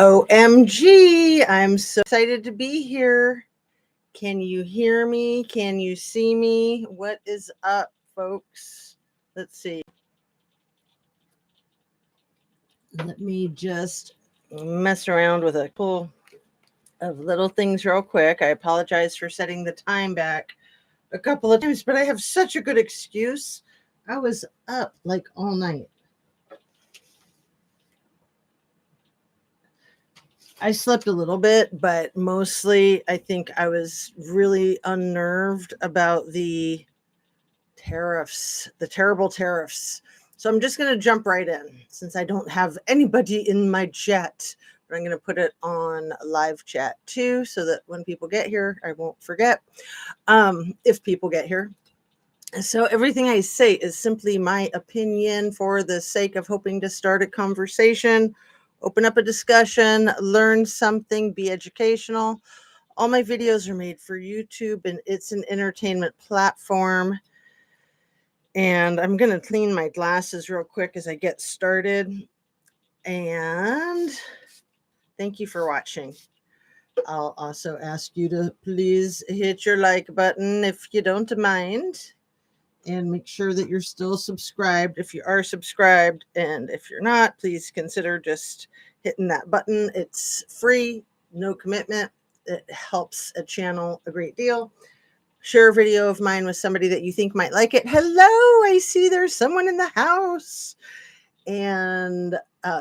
OMG, I'm so excited to be here. Can you hear me? Can you see me? What is up, folks? Let's see. Let me just mess around with a couple of little things real quick. I apologize for setting the time back a couple of times, but I have such a good excuse. I was up like all night. I slept a little bit, but mostly I think I was really unnerved about the tariffs, the terrible tariffs. So I'm just going to jump right in since I don't have anybody in my chat, but I'm going to put it on live chat too so that when people get here, I won't forget if people get here. So everything I say is simply my opinion for the sake of hoping to start a conversation, open up a discussion, learn something, be educational. All my videos are made for YouTube and it's an entertainment platform. And I'm going to clean my glasses real quick as I get started. And thank you for watching. I'll also ask you to please hit your like button if you don't mind. And make sure that you're still subscribed if you are subscribed. And if you're not, please consider just hitting that button. It's free, no commitment. It helps a channel a great deal. Share a video of mine with somebody that you think might like it. Hello, I see there's someone in the house. And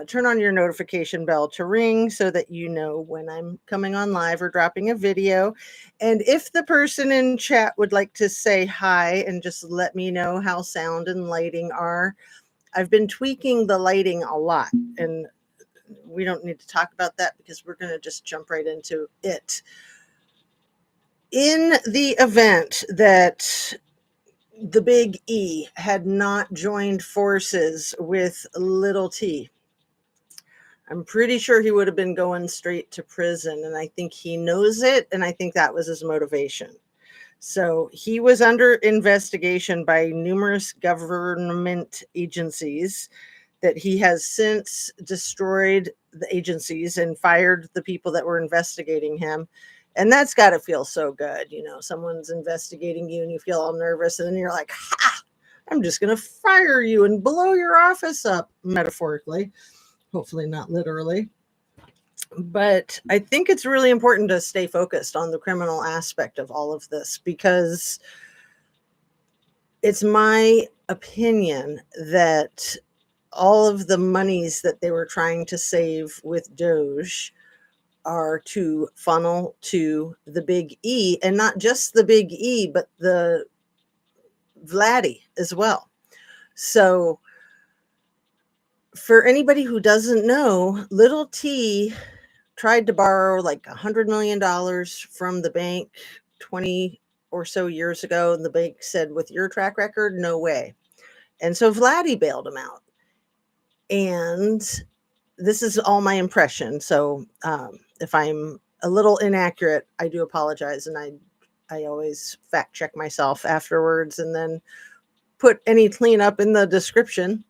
turn on your notification bell to ring so that you know when I'm coming on live or dropping a video. And if the person in chat would like to say hi and just let me know how sound and lighting are, I've been tweaking the lighting a lot. And we don't need to talk about that because we're going to just jump right into it. In the event that the big E had not joined forces with little t, I'm pretty sure he would have been going straight to prison. And I think he knows it. And I think that was his motivation. So he was under investigation by numerous government agencies that he has since destroyed the agencies and fired the people that were investigating him. And that's got to feel so good. You know, someone's investigating you and you feel all nervous and then you're like, ha, I'm just going to fire you and blow your office up, metaphorically. Hopefully not literally. But I think it's really important to stay focused on the criminal aspect of all of this because it's my opinion that all of the monies that they were trying to save with Doge are to funnel to the big E, and not just the big E, but the Vladdy as well. So for anybody who doesn't know, little T tried to borrow like $100 million from the bank 20 or so years ago. And the bank said, with your track record, no way. And so Vladdy bailed him out. And this is all my impression. So if I'm a little inaccurate, I do apologize. And I always fact check myself afterwards and then put any cleanup in the description.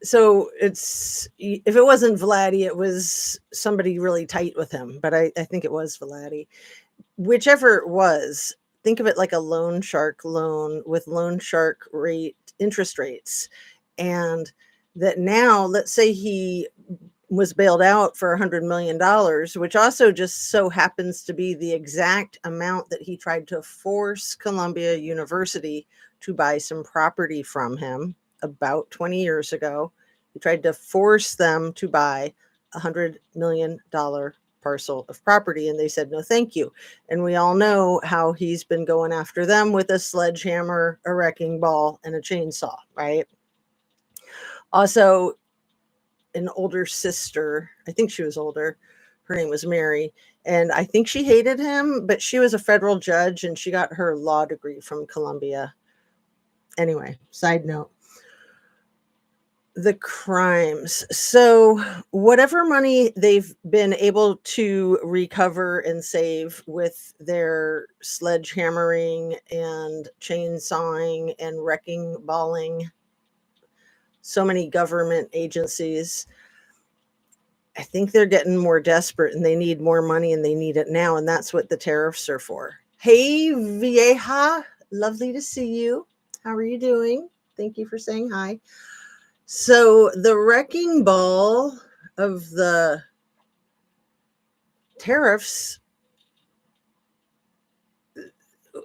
So it's, if it wasn't Vladdy, it was somebody really tight with him, but I think it was Vladdy. Whichever it was, think of it like a loan shark loan with loan shark rate interest rates. And that now, let's say he was bailed out for $100 million, which also just so happens to be the exact amount that he tried to force Columbia University to buy some property from him about 20 years ago. He tried to force them to buy $100 million parcel of property, and they said, no, thank you. And we all know how he's been going after them with a sledgehammer, a wrecking ball, and a chainsaw, right? Also, an older sister, I think she was older, her name was Mary, and I think she hated him, but she was a federal judge and she got her law degree from Columbia. Anyway, side note. The crimes. So whatever money they've been able to recover and save with their sledgehammering and chainsawing and wrecking balling so many government agencies, I think they're getting more desperate and they need more money and they need it now. And that's what the tariffs are for. Hey, Vieja. Lovely to see you. How are you doing? Thank you for saying hi. So, the wrecking ball of the tariffs,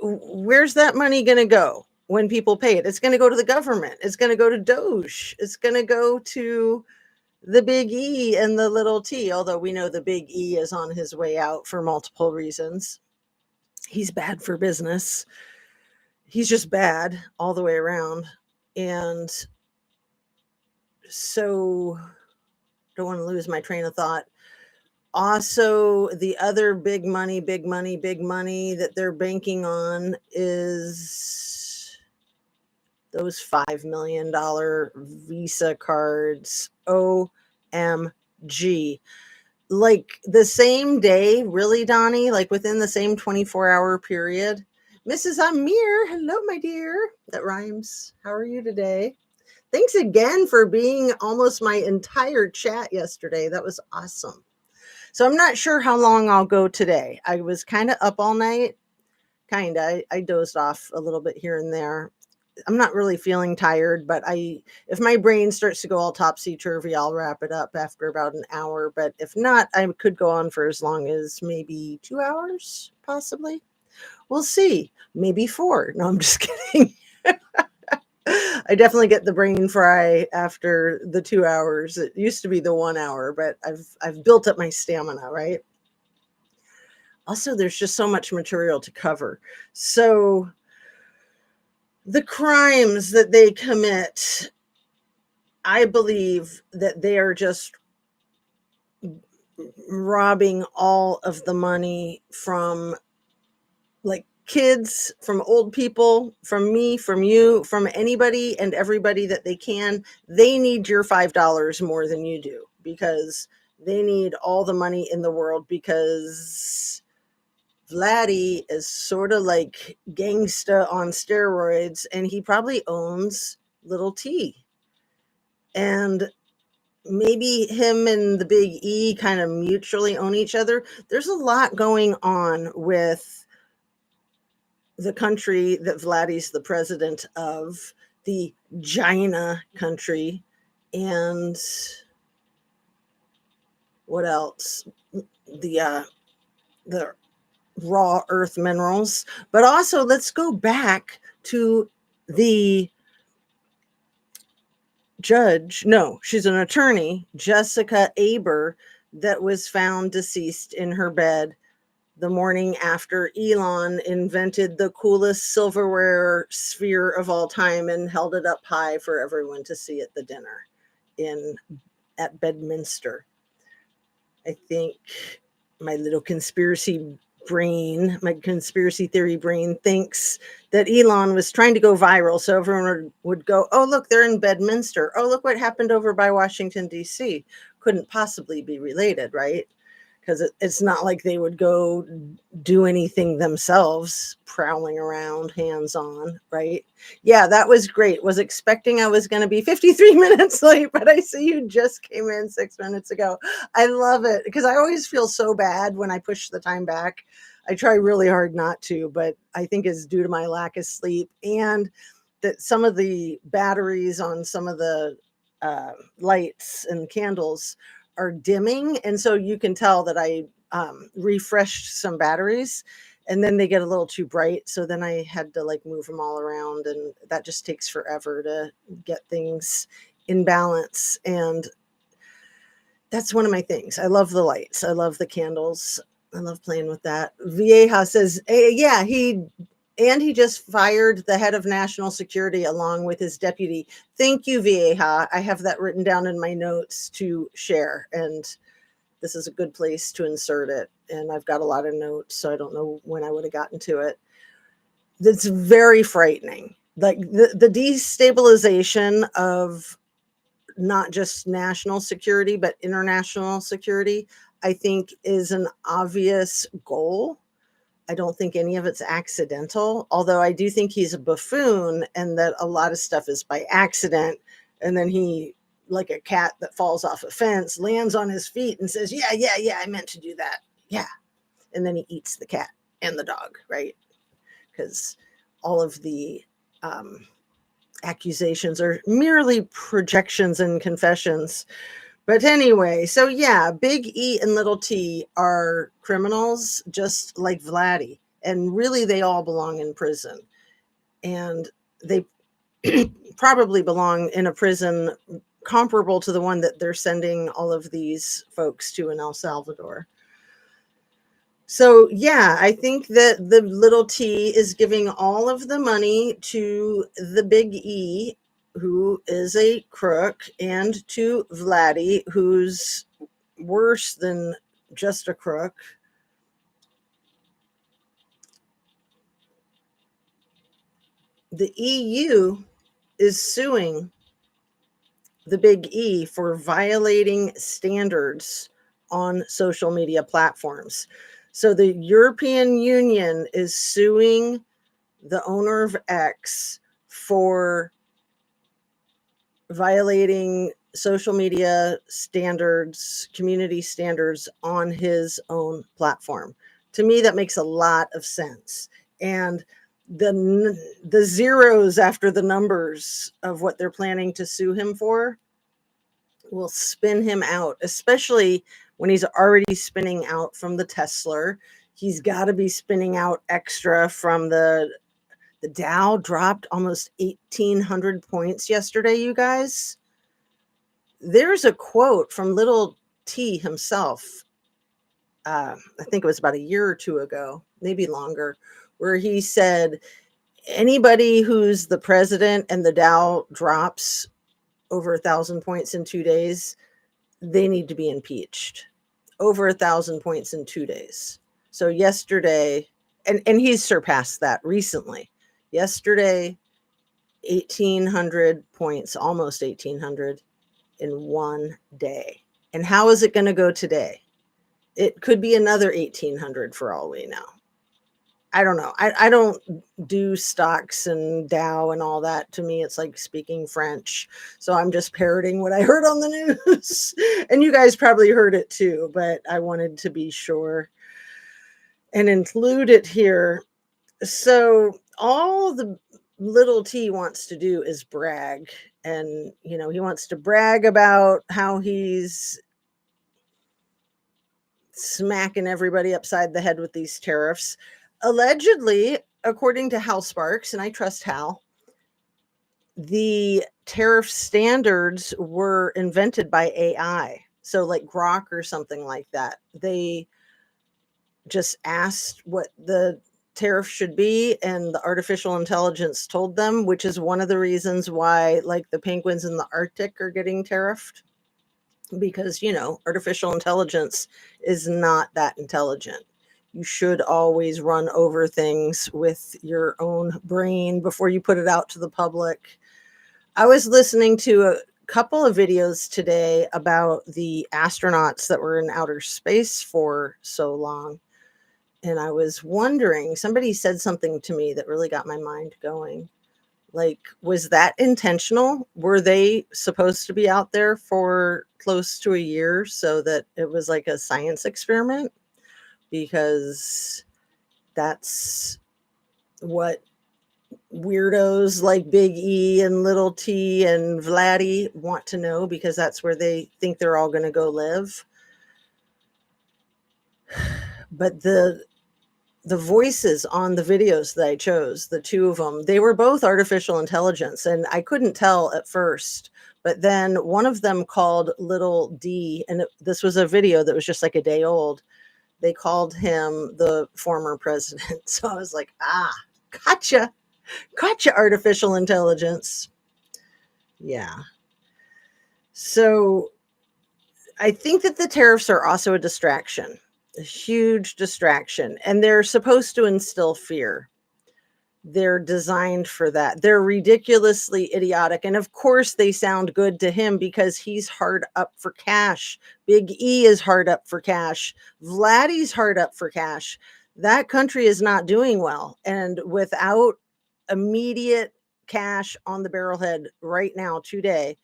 where's that money going to go when people pay it? It's going to go to the government. It's going to go to Doge. It's going to go to the big E and the little t, although we know the big E is on his way out for multiple reasons. He's bad for business. He's just bad all the way around. And so, don't want to lose my train of thought. Also, the other big money that they're banking on is those $5 million Visa cards. OMG. Like the same day, really, Donnie? Like within the same 24-hour period? Mrs. Amir, hello, my dear. That rhymes. How are you today? Thanks again for being almost my entire chat yesterday. That was awesome. So I'm not sure how long I'll go today. I was kind of up all night. I dozed off a little bit here and there. I'm not really feeling tired, but if my brain starts to go all topsy-turvy, I'll wrap it up after about an hour. But if not, I could go on for as long as maybe 2 hours, possibly. We'll see. Maybe 4. No, I'm just kidding. I definitely get the brain fry after the 2 hours. It used to be the 1 hour, but I've built up my stamina, right? Also, there's just so much material to cover. So the crimes that they commit, I believe that they are just robbing all of the money from like kids, from old people, from me, from you, from anybody and everybody that they can. They need your $5 more than you do because they need all the money in the world because Vladdy is sort of like gangsta on steroids and he probably owns Little T. And maybe him and the big E kind of mutually own each other. There's a lot going on with the country that Vladdy's the president of, the Gina country, and what else? The raw earth minerals. But also, let's go back to the judge. No, she's an attorney, Jessica Aber, that was found deceased in her bed the morning after Elon invented the coolest silverware sphere of all time and held it up high for everyone to see at the dinner at Bedminster. I think my little conspiracy theory brain thinks that Elon was trying to go viral so everyone would go, oh, look, they're in Bedminster. Oh, look what happened over by Washington, D.C. Couldn't possibly be related, right? Because it's not like they would go do anything themselves, prowling around, hands-on, right? Yeah, that was great. Was expecting I was going to be 53 minutes late, but I see you just came in 6 minutes ago. I love it because I always feel so bad when I push the time back. I try really hard not to, but I think it's due to my lack of sleep and that some of the batteries on some of the lights and candles are dimming, and so you can tell that I refreshed some batteries and then they get a little too bright, so then I had to like move them all around, and that just takes forever to get things in balance. And that's one of my things. I love the lights, I love the candles, I love playing with that. Vieja says, yeah, he just fired the head of national security along with his deputy. Thank you, Vieja. I have that written down in my notes to share, and this is a good place to insert it. And I've got a lot of notes, so I don't know when I would have gotten to it. That's very frightening. Like the destabilization of not just national security, but international security, I think is an obvious goal. I don't think any of it's accidental, although I do think he's a buffoon and that a lot of stuff is by accident. And then he like a cat that falls off a fence, lands on his feet and says, yeah, I meant to do that. Yeah. And then he eats the cat and the dog, right? Because all of the accusations are merely projections and confessions. But anyway, so yeah, Big E and Little T are criminals just like Vladdy. And really, they all belong in prison. And they probably belong in a prison comparable to the one that they're sending all of these folks to in El Salvador. So, yeah, I think that the Little T is giving all of the money to the Big E, who is a crook, and to Vladdy, who's worse than just a crook. The EU is suing the Big E for violating standards on social media platforms. So the European Union is suing the owner of X for violating social media standards, community standards on his own platform. To me, that makes a lot of sense. And the zeros after the numbers of what they're planning to sue him for will spin him out, especially when he's already spinning out from the Tesla. He's got to be spinning out extra from the Dow dropped almost 1,800 points yesterday, you guys. There's a quote from Little T himself. I think it was about a year or two ago, maybe longer, where he said, anybody who's the president and the Dow drops over 1,000 points in 2 days, they need to be impeached. Over 1,000 points in 2 days. So yesterday, and he's surpassed that recently. Yesterday, 1,800 points, almost 1,800 in 1 day. And how is it going to go today? It could be another 1,800 for all we know. I don't know. I don't do stocks and Dow and all that. To me, it's like speaking French. So I'm just parroting what I heard on the news. And you guys probably heard it too, but I wanted to be sure and include it here. So all the Little T wants to do is brag. And, you know, he wants to brag about how he's smacking everybody upside the head with these tariffs. Allegedly, according to Hal Sparks, and I trust Hal, the tariff standards were invented by AI. So like Grok or something like that. They just asked what the tariff should be, and the artificial intelligence told them, which is one of the reasons why like the penguins in the Arctic are getting tariffed. Because, you know, artificial intelligence is not that intelligent. You should always run over things with your own brain before you put it out to the public. I was listening to a couple of videos today about the astronauts that were in outer space for so long. And I was wondering, somebody said something to me that really got my mind going. Like, was that intentional? Were they supposed to be out there for close to a year so that it was like a science experiment? Because that's what weirdos like Big E and Little T and Vladdy want to know, because that's where they think they're all going to go live. But the voices on the videos that I chose, the two of them, they were both artificial intelligence. And I couldn't tell at first. But then one of them called Little D, and this was a video that was just like a day old. They called him the former president. So I was like, gotcha, artificial intelligence. Yeah. So I think that the tariffs are also a distraction, a huge distraction, and they're supposed to instill fear. They're designed for that. They're ridiculously idiotic. And of course, they sound good to him because he's hard up for cash. Big E is hard up for cash. Vladdy's hard up for cash. That country is not doing well. And without immediate cash on the barrelhead right now, today,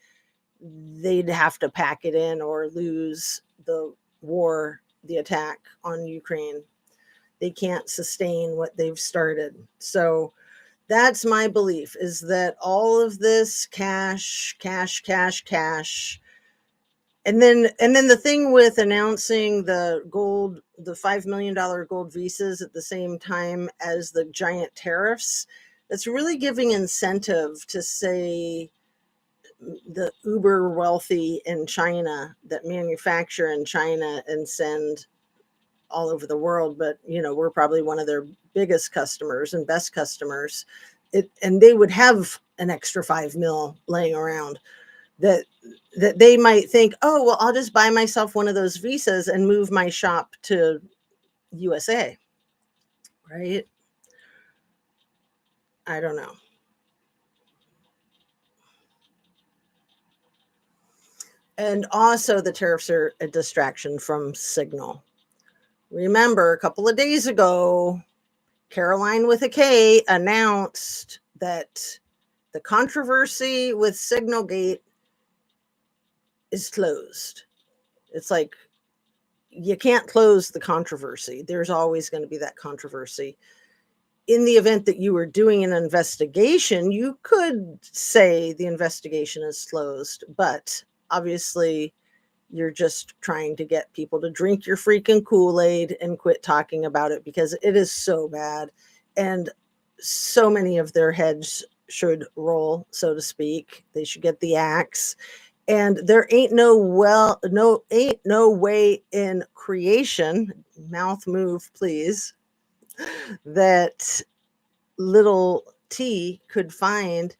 they'd have to pack it in or lose the war, the attack on Ukraine. They can't sustain what they've started. So that's my belief, is that all of this cash, cash, cash, cash. And then the thing with announcing the $5 million gold visas at the same time as the giant tariffs, that's really giving incentive to, say, the uber wealthy in China that manufacture in China and send all over the world, but we're probably one of their biggest customers and best customers. And they would have an extra 5 mil laying around that they might think, oh well, I'll just buy myself one of those visas and move my shop to USA, right? I don't know. And also, the tariffs are a distraction from Signal. Remember, a couple of days ago, Caroline with a K announced that the controversy with Signalgate is closed. It's like, you can't close the controversy. There's always going to be that controversy. In the event that you were doing an investigation, you could say the investigation is closed, but obviously you're just trying to get people to drink your freaking Kool-Aid and quit talking about it, because it is so bad. And so many of their heads should roll, so to speak. They should get the axe. And there ain't no way in creation, mouth move please, that little T could find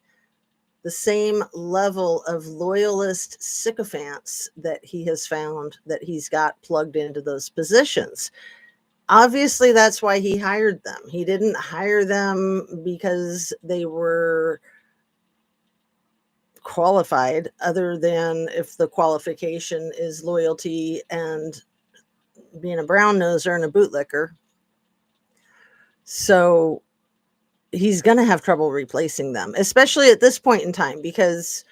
the same level of loyalist sycophants that he has found, that he's got plugged into those positions. Obviously, that's why he hired them. He didn't hire them because they were qualified, other than if the qualification is loyalty and being a brown noser and a bootlicker. So he's going to have trouble replacing them, especially at this point in time, because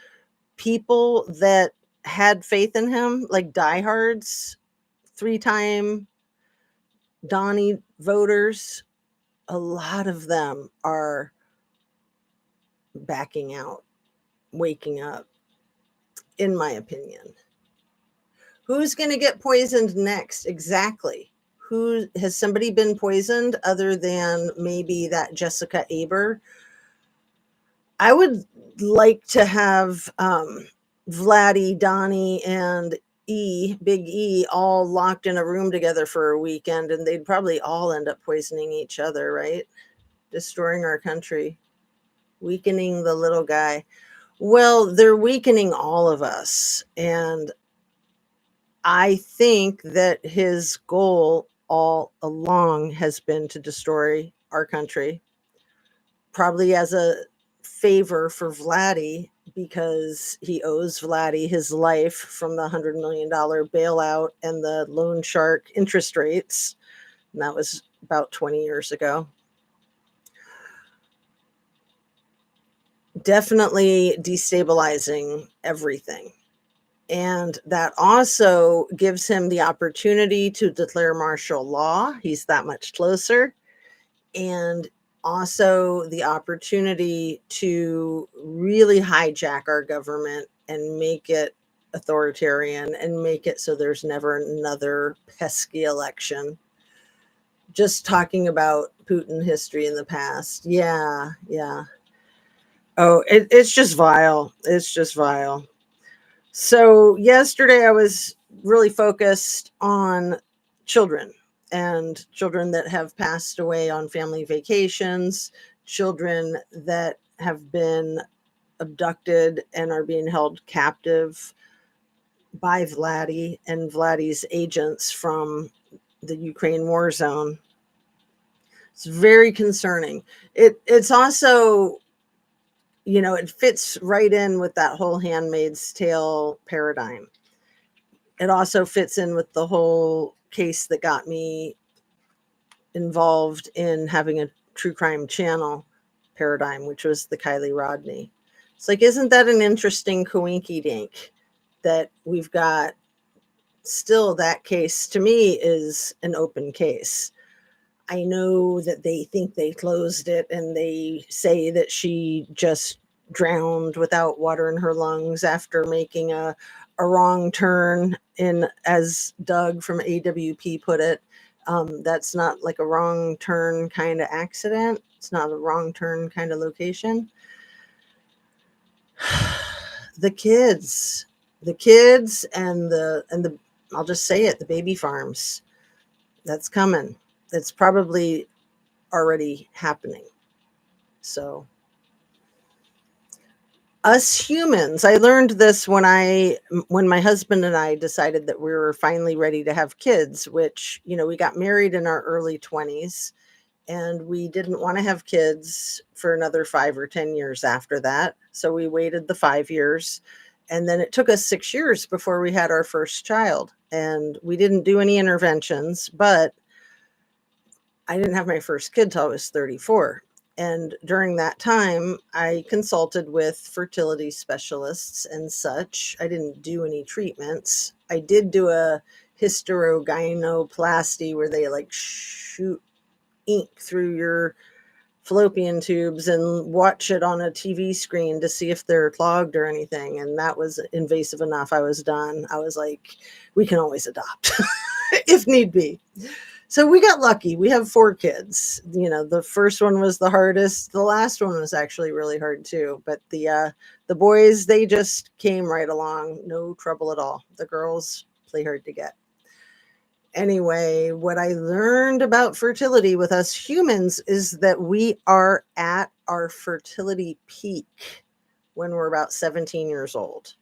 people that had faith in him, like diehards, 3-time Donnie voters, a lot of them are backing out, waking up, in my opinion. Who's going to get poisoned next? Exactly. Who has somebody been poisoned other than maybe that Jessica Aber? I would like to have Vladdy, Donnie, and Big E, all locked in a room together for a weekend, and they'd probably all end up poisoning each other, right? Destroying our country, weakening the little guy. Well, they're weakening all of us. And I think that his goal all along has been to destroy our country, probably as a favor for Vladdy, because he owes Vladdy his life from the $100 million bailout and the loan shark interest rates. And that was about 20 years ago. Definitely destabilizing everything. And that also gives him the opportunity to declare martial law. He's that much closer. And also the opportunity to really hijack our government and make it authoritarian and make it so there's never another pesky election. Just talking about Putin history in the past. Yeah. Oh, it's just vile. It's just vile. So yesterday I was really focused on children, and children that have passed away on family vacations, children that have been abducted and are being held captive by Vladdy and Vladdy's agents from the Ukraine war zone. It's very concerning. It's also, it fits right in with that whole Handmaid's Tale paradigm. It also fits in with the whole case that got me involved in having a true crime channel paradigm, which was the Kylie Rodney. It's like, isn't that an interesting coinky dink? that we've got still that case to me is an open case. I know that they think they closed it and they say that she just drowned without water in her lungs after making a wrong turn in, as Doug from AWP put it. That's not like a wrong turn kind of accident. It's not a wrong turn kind of location. The kids, and the I'll just say it, the baby farms. That's coming. It's probably already happening. So us humans, I learned this when my husband and I decided that we were finally ready to have kids, which, we got married in our early 20s and we didn't want to have kids for another 5 or 10 years after that. So we waited the 5 years, and then it took us 6 years before we had our first child, and we didn't do any interventions, but I didn't have my first kid till I was 34. And during that time, I consulted with fertility specialists and such. I didn't do any treatments. I did do a hysterogynoplasty where they like shoot ink through your fallopian tubes and watch it on a TV screen to see if they're clogged or anything. And that was invasive enough. I was done. I was like, we can always adopt if need be. So we got lucky. We have 4 kids. The first one was the hardest. The last one was actually really hard too. But the boys, they just came right along. No trouble at all. The girls play hard to get. Anyway, what I learned about fertility with us humans is that we are at our fertility peak when we're about 17 years old.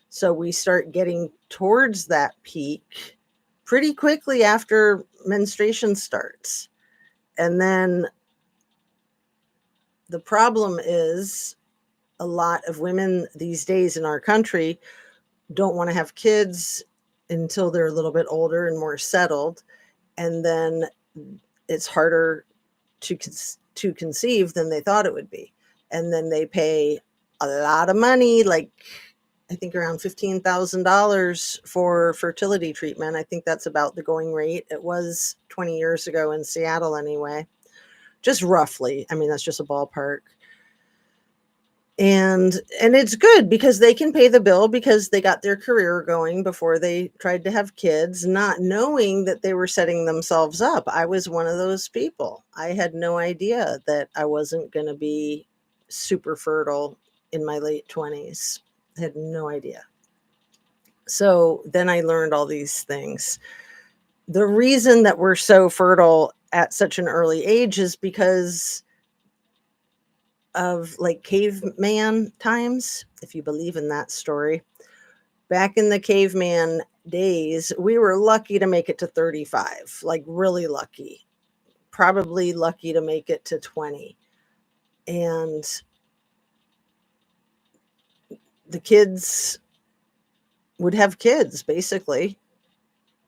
So we start getting towards that peak pretty quickly after menstruation starts. And then the problem is a lot of women these days in our country don't want to have kids until they're a little bit older and more settled. And then it's harder to conceive than they thought it would be. And then they pay a lot of money, like I think around $15,000 for fertility treatment. I think that's about the going rate. It was 20 years ago in Seattle anyway, just roughly. I mean, that's just a ballpark. And it's good because they can pay the bill because they got their career going before they tried to have kids, not knowing that they were setting themselves up. I was one of those people. I had no idea that I wasn't going to be super fertile in my late 20s. I had no idea. So then I learned all these things. The reason that we're so fertile at such an early age is because of like caveman times, if you believe in that story. Back in the caveman days, we were lucky to make it to 35, like really lucky, probably lucky to make it to 20. And the kids would have kids basically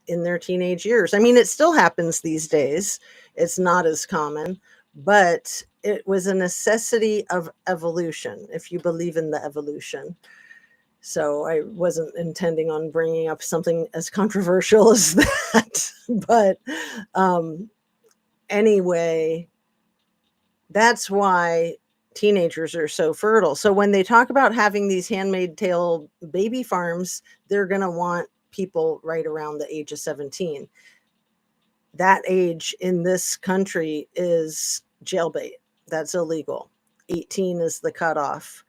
in their teenage years. I mean, it still happens these days. It's not as common, but it was a necessity of evolution, if you believe in the evolution. So I wasn't intending on bringing up something as controversial as that. But anyway, that's why teenagers are so fertile. So when they talk about having these handmaid tale baby farms, they're going to want people right around the age of 17. That age in this country is jailbait. That's illegal. 18 is the cutoff.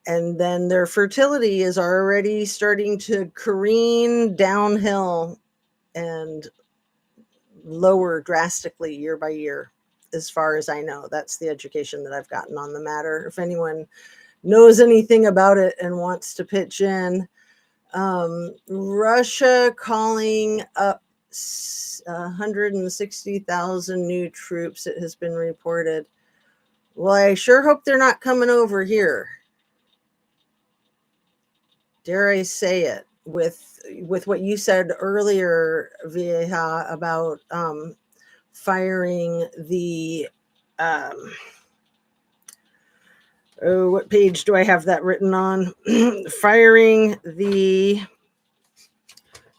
And then their fertility is already starting to careen downhill and lower drastically year by year, as far as I know. That's the education that I've gotten on the matter. If anyone knows anything about it and wants to pitch in, Russia calling up 160,000 new troops, it has been reported. Well, I sure hope they're not coming over here. Dare I say it, with what you said earlier, Vieja, about firing the Oh, what page do I have that written on? Firing the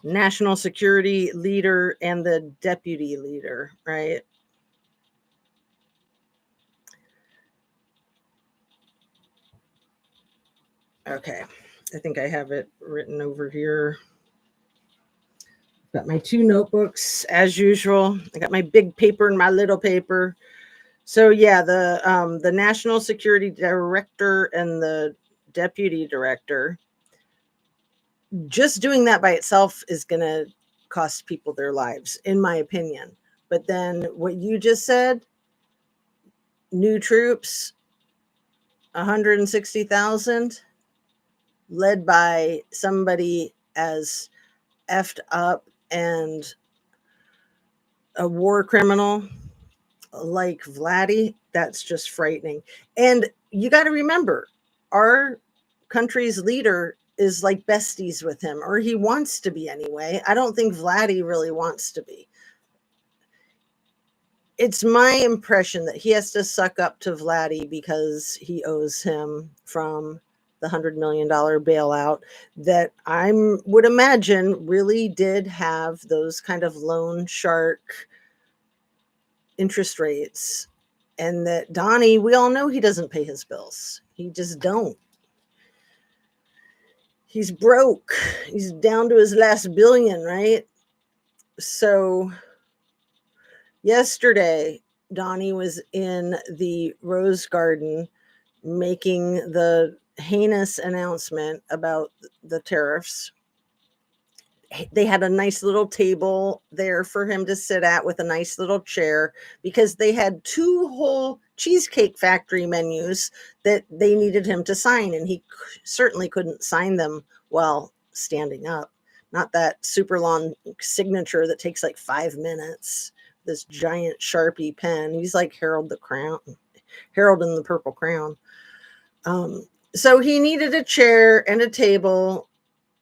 national security leader and the deputy leader, right? Okay. I think I have it written over here. Got my two notebooks as usual. I got my big paper and my little paper. So yeah, the national security director and the deputy director, just doing that by itself is going to cost people their lives, in my opinion. But then what you just said, new troops, 160,000, led by somebody as effed up and a war criminal like Vladdy, that's just frightening. And you got to remember, our country's leader is like besties with him, or he wants to be anyway. I don't think Vladdy really wants to be. It's my impression that he has to suck up to Vladdy because he owes him from the $100 million bailout that I would imagine really did have those kind of loan shark interest rates. And that Donnie, we all know he doesn't pay his bills. He just don't. He's broke. He's down to his last billion, right? So yesterday, Donnie was in the Rose Garden making the heinous announcement about the tariffs. They had a nice little table there for him to sit at with a nice little chair because they had two whole Cheesecake Factory menus that they needed him to sign, and he certainly couldn't sign them while standing up. Not that super long signature that takes like 5 minutes. This giant Sharpie pen. He's like Harold in the Purple Crown. So he needed a chair and a table.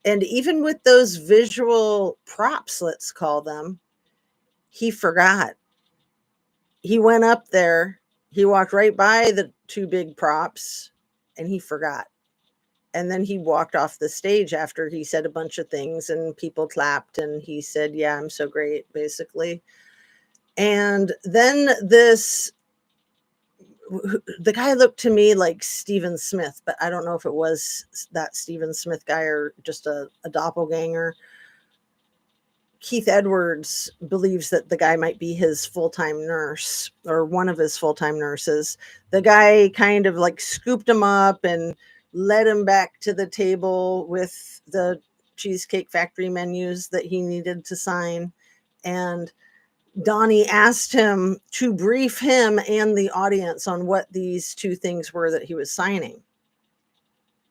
And even with those visual props, let's call them, he forgot. He went up there, he walked right by the two big props, and he forgot. And then he walked off the stage after he said a bunch of things, and people clapped, and he said, "Yeah, I'm so great," basically. And then the guy looked to me like Stephen Smith, but I don't know if it was that Stephen Smith guy or just a doppelganger. Keith Edwards believes that the guy might be his full-time nurse or one of his full-time nurses. The guy kind of like scooped him up and led him back to the table with the Cheesecake Factory menus that he needed to sign. And Donnie asked him to brief him and the audience on what these two things were that he was signing.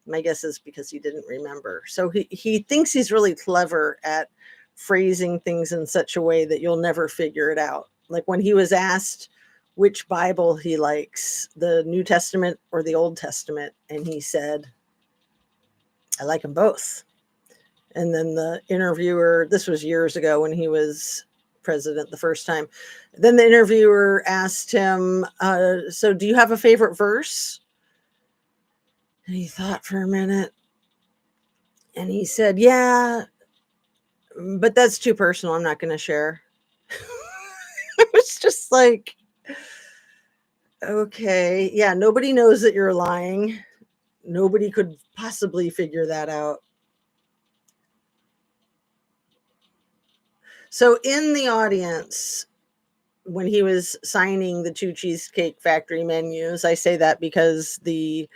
My guess is because he didn't remember. So he thinks he's really clever at phrasing things in such a way that you'll never figure it out. Like when he was asked which Bible he likes, the New Testament or the Old Testament, and he said, "I like them both." And then the interviewer, this was years ago when he was president the first time, then the interviewer asked him, "So do you have a favorite verse?" And he thought for a minute, and he said, "Yeah, but that's too personal. I'm not going to share." It was just like, okay, yeah, nobody knows that you're lying. Nobody could possibly figure that out. So in the audience, when he was signing the two Cheesecake Factory menus, I say that because the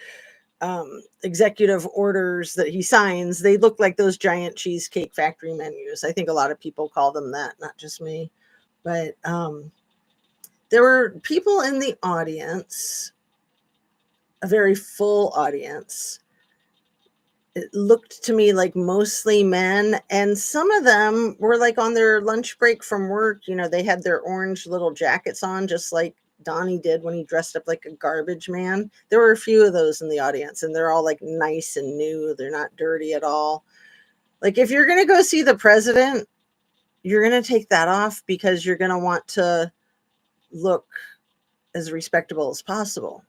executive orders that he signs, they look like those giant Cheesecake Factory menus. I think a lot of people call them that, not just me. But there were people in the audience, a very full audience. It looked to me like mostly men, and some of them were like on their lunch break from work. You know, they had their orange little jackets on, just like Donnie did when he dressed up like a garbage man. There were a few of those in the audience, and they're all like nice and new. They're not dirty at all. Like if you're going to go see the president, you're going to take that off because you're going to want to look as respectable as possible.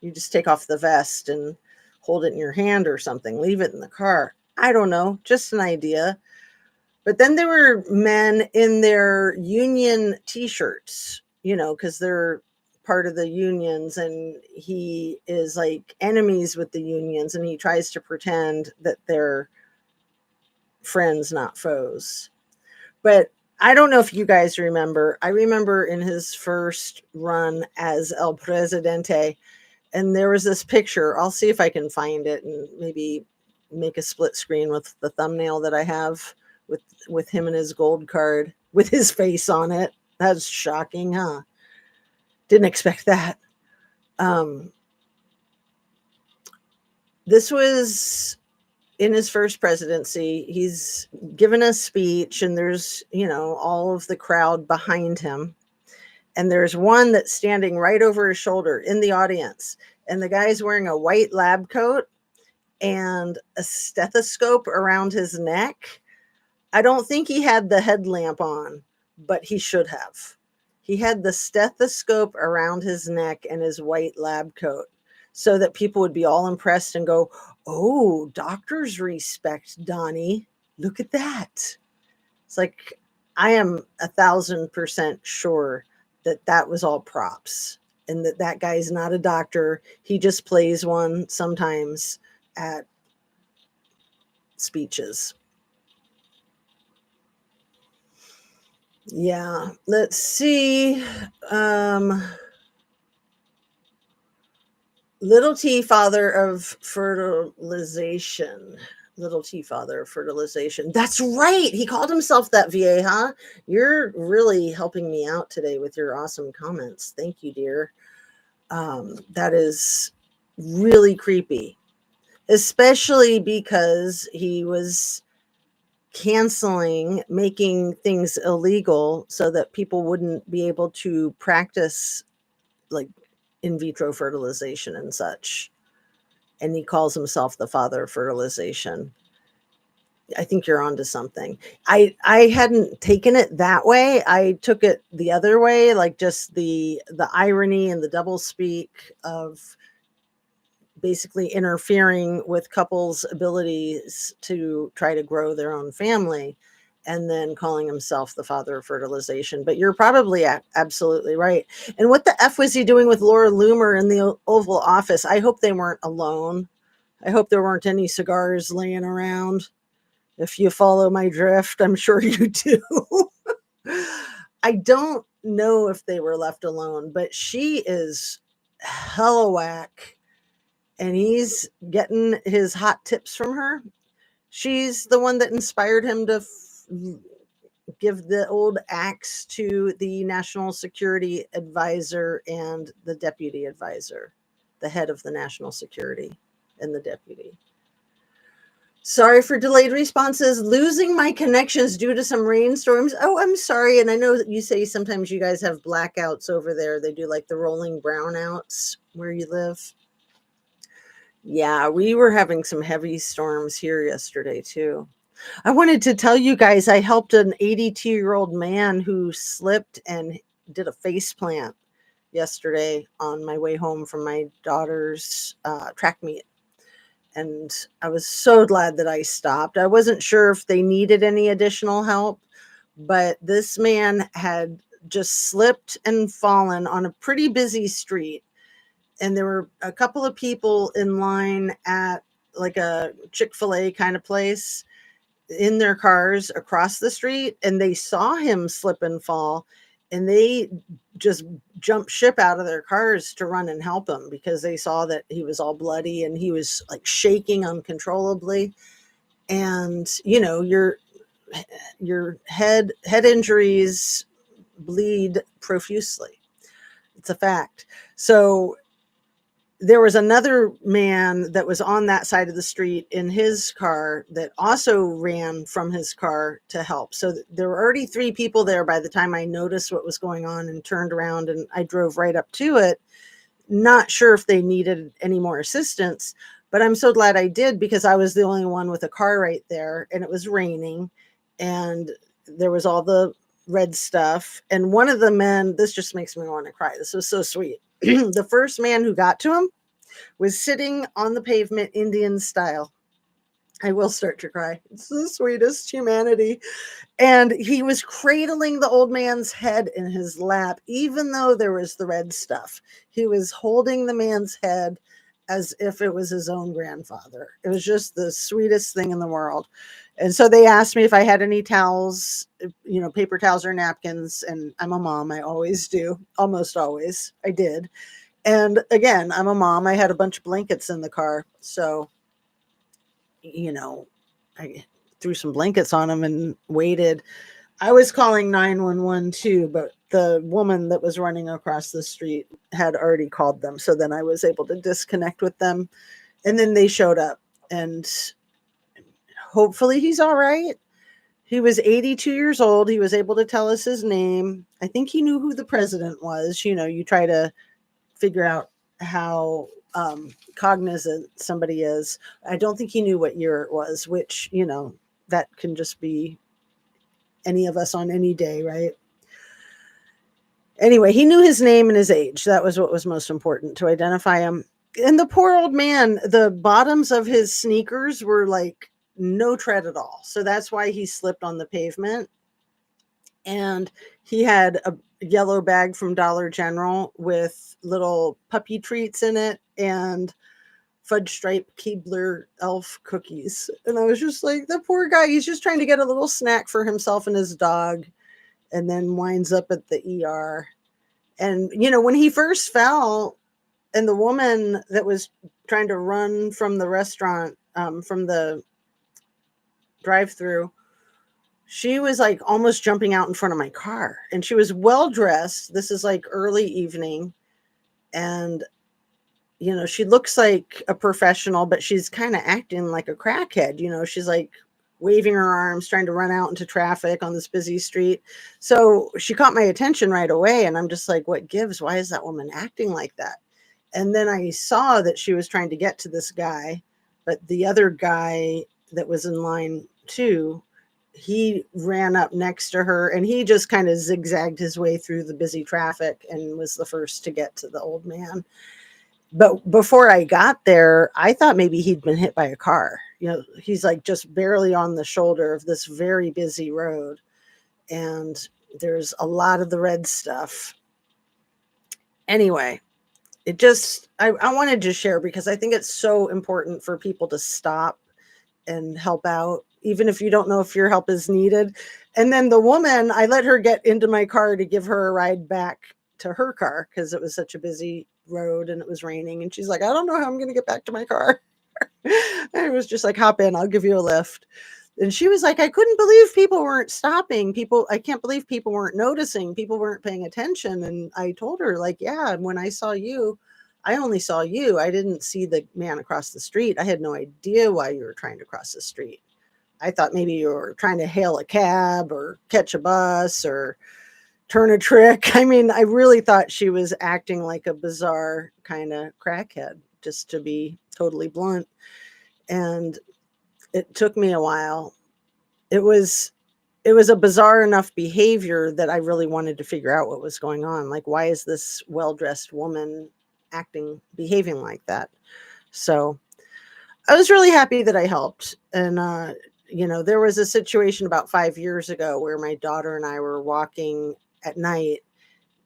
You just take off the vest and hold it in your hand or something, leave it in the car. I don't know, just an idea. But then there were men in their union t-shirts, because they're part of the unions, and he is like enemies with the unions, and he tries to pretend that they're friends, not foes. But I don't know if you guys remember. I remember in his first run as El Presidente, and there was this picture. I'll see if I can find it and maybe make a split screen with the thumbnail that I have with him and his gold card with his face on it. That's shocking, huh? Didn't expect that. This was in his first presidency. He's given a speech, and there's, all of the crowd behind him. And there's one that's standing right over his shoulder in the audience. And the guy's wearing a white lab coat and a stethoscope around his neck. I don't think he had the headlamp on, but he should have. He had the stethoscope around his neck and his white lab coat so that people would be all impressed and go, "Oh, doctors respect Donnie. Look at that." It's like, I am 1,000% sure that that was all props, and that guy's not a doctor. He just plays one sometimes at speeches. Yeah, let's see. Little T, father of fertilization. Little T, father of fertilization. That's right. He called himself that, VA, huh? You're really helping me out today with your awesome comments. Thank you, dear. That is really creepy, especially because he was making things illegal so that people wouldn't be able to practice like in vitro fertilization and such. And he calls himself the father of fertilization. I think you're onto something. I hadn't taken it that way. I took it the other way, like just the irony and the double speak of basically interfering with couples' abilities to try to grow their own family, and then calling himself the father of fertilization. But you're probably absolutely right. And what the F was he doing with Laura Loomer in the Oval Office? I hope they weren't alone. I hope there weren't any cigars laying around. If you follow my drift, I'm sure you do. I don't know if they were left alone, but she is hella whack, and he's getting his hot tips from her. She's the one that inspired him to give the old axe to the national security advisor and the deputy advisor, the head of the national security and the deputy. Sorry for delayed responses. Losing my connections due to some rainstorms. Oh, I'm sorry. And I know that you say sometimes you guys have blackouts over there. They do like the rolling brownouts where you live. Yeah, we were having some heavy storms here yesterday too. I wanted to tell you guys I helped an 82-year-old man who slipped and did a face plant yesterday on my way home from my daughter's track meet. And I was so glad that I stopped. I wasn't sure if they needed any additional help, but this man had just slipped and fallen on a pretty busy street. And there were a couple of people in line at like a Chick-fil-A kind of place in their cars across the street, and they saw him slip and fall, and they just jumped ship out of their cars to run and help him because they saw that he was all bloody and he was like shaking uncontrollably. And your head injuries bleed profusely. It's a fact. So there was another man that was on that side of the street in his car that also ran from his car to help. So there were already 3 people there by the time I noticed what was going on and turned around, and I drove right up to it. Not sure if they needed any more assistance, but I'm so glad I did because I was the only one with a car right there, and it was raining, and there was all the red stuff. And one of the men, this just makes me want to cry. This was so sweet. The first man who got to him, was sitting on the pavement Indian style. I will start to cry. It's the sweetest humanity. And he was cradling the old man's head in his lap, even though there was the red stuff. He was holding the man's head as if it was his own grandfather. It was just the sweetest thing in the world. And so they asked me if I had any towels, paper towels or napkins. And I'm a mom. I always do. Almost always. I did. And again, I'm a mom. I had a bunch of blankets in the car. So, I threw some blankets on him and waited. I was calling 911 too, but the woman that was running across the street had already called them. So then I was able to disconnect with them. And then they showed up, and hopefully he's all right. He was 82 years old. He was able to tell us his name. I think he knew who the president was. You try to figure out how cognizant somebody is. I don't think he knew what year it was, which, that can just be any of us on any day, right? Anyway, he knew his name and his age. That was what was most important, to identify him. And the poor old man, the bottoms of his sneakers were like no tread at all. So that's why he slipped on the pavement. And he had a yellow bag from Dollar General with little puppy treats in it and fudge stripe Keebler elf cookies. And I was just like, the poor guy, he's just trying to get a little snack for himself and his dog, and then winds up at the ER. And, when he first fell, and the woman that was trying to run from the restaurant, from the drive-through, she was like almost jumping out in front of my car, and she was well dressed. This is like early evening. And, she looks like a professional, but she's kind of acting like a crackhead. She's like waving her arms, trying to run out into traffic on this busy street. So she caught my attention right away. And I'm just like, what gives? Why is that woman acting like that? And then I saw that she was trying to get to this guy, but the other guy that was in line too, he ran up next to her, and he just kind of zigzagged his way through the busy traffic and was the first to get to the old man. But before I got there, I thought maybe he'd been hit by a car. He's like just barely on the shoulder of this very busy road, and there's a lot of the red stuff. Anyway, I wanted to share because I think it's so important for people to stop and help out, even if you don't know if your help is needed. And then the woman, I let her get into my car to give her a ride back to her car because it was such a busy road and it was raining. And she's like, I don't know how I'm going to get back to my car. I was just like, hop in, I'll give you a lift. And she was like, I couldn't believe people weren't stopping. I can't believe people weren't noticing. People weren't paying attention. And I told her, like, yeah, when I saw you, I only saw you. I didn't see the man across the street. I had no idea why you were trying to cross the street. I thought maybe you were trying to hail a cab or catch a bus or turn a trick. I mean, I really thought she was acting like a bizarre kind of crackhead, just to be totally blunt. And it took me a while. It was a bizarre enough behavior that I really wanted to figure out what was going on. Like, why is this well-dressed woman behaving like that? So I was really happy that I helped. And, there was a situation about 5 years ago where my daughter and I were walking at night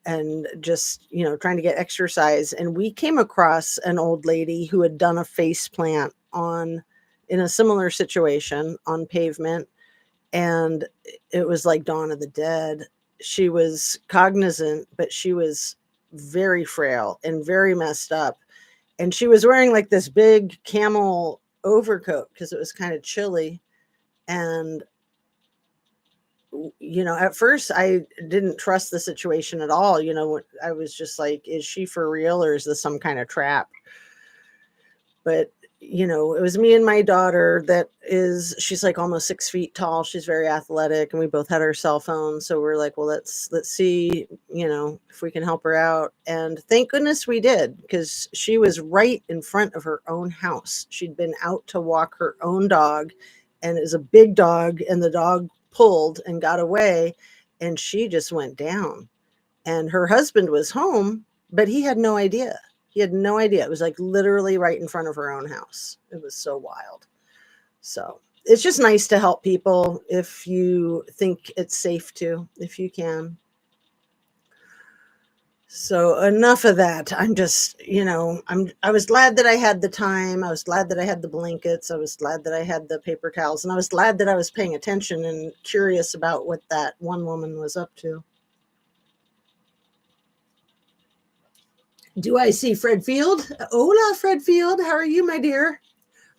and just, trying to get exercise. And we came across an old lady who had done a face plant in a similar situation on pavement. And it was like Dawn of the Dead. She was cognizant, but she was very frail and very messed up. And she was wearing like this big camel overcoat because it was kind of chilly. And, at first I didn't trust the situation at all. I was just like, is she for real or is this some kind of trap? But, it was me and my daughter she's like almost 6 feet tall. She's very athletic, and we both had our cell phones. So we're like, well, let's see, if we can help her out. And thank goodness we did, because she was right in front of her own house. She'd been out to walk her own dog, and it was a big dog, and the dog pulled and got away, and she just went down. And her husband was home, but he had no idea. He had no idea. It was like literally right in front of her own house. It was so wild. So it's just nice to help people if you think it's safe to, if you can. So enough of that. I'm just, I was glad that I had the time. I was glad that I had the blankets. I was glad that I had the paper towels, and I was glad that I was paying attention and curious about what that one woman was up to. Do I see Fred Field? Hola, Fred Field. How are you, my dear?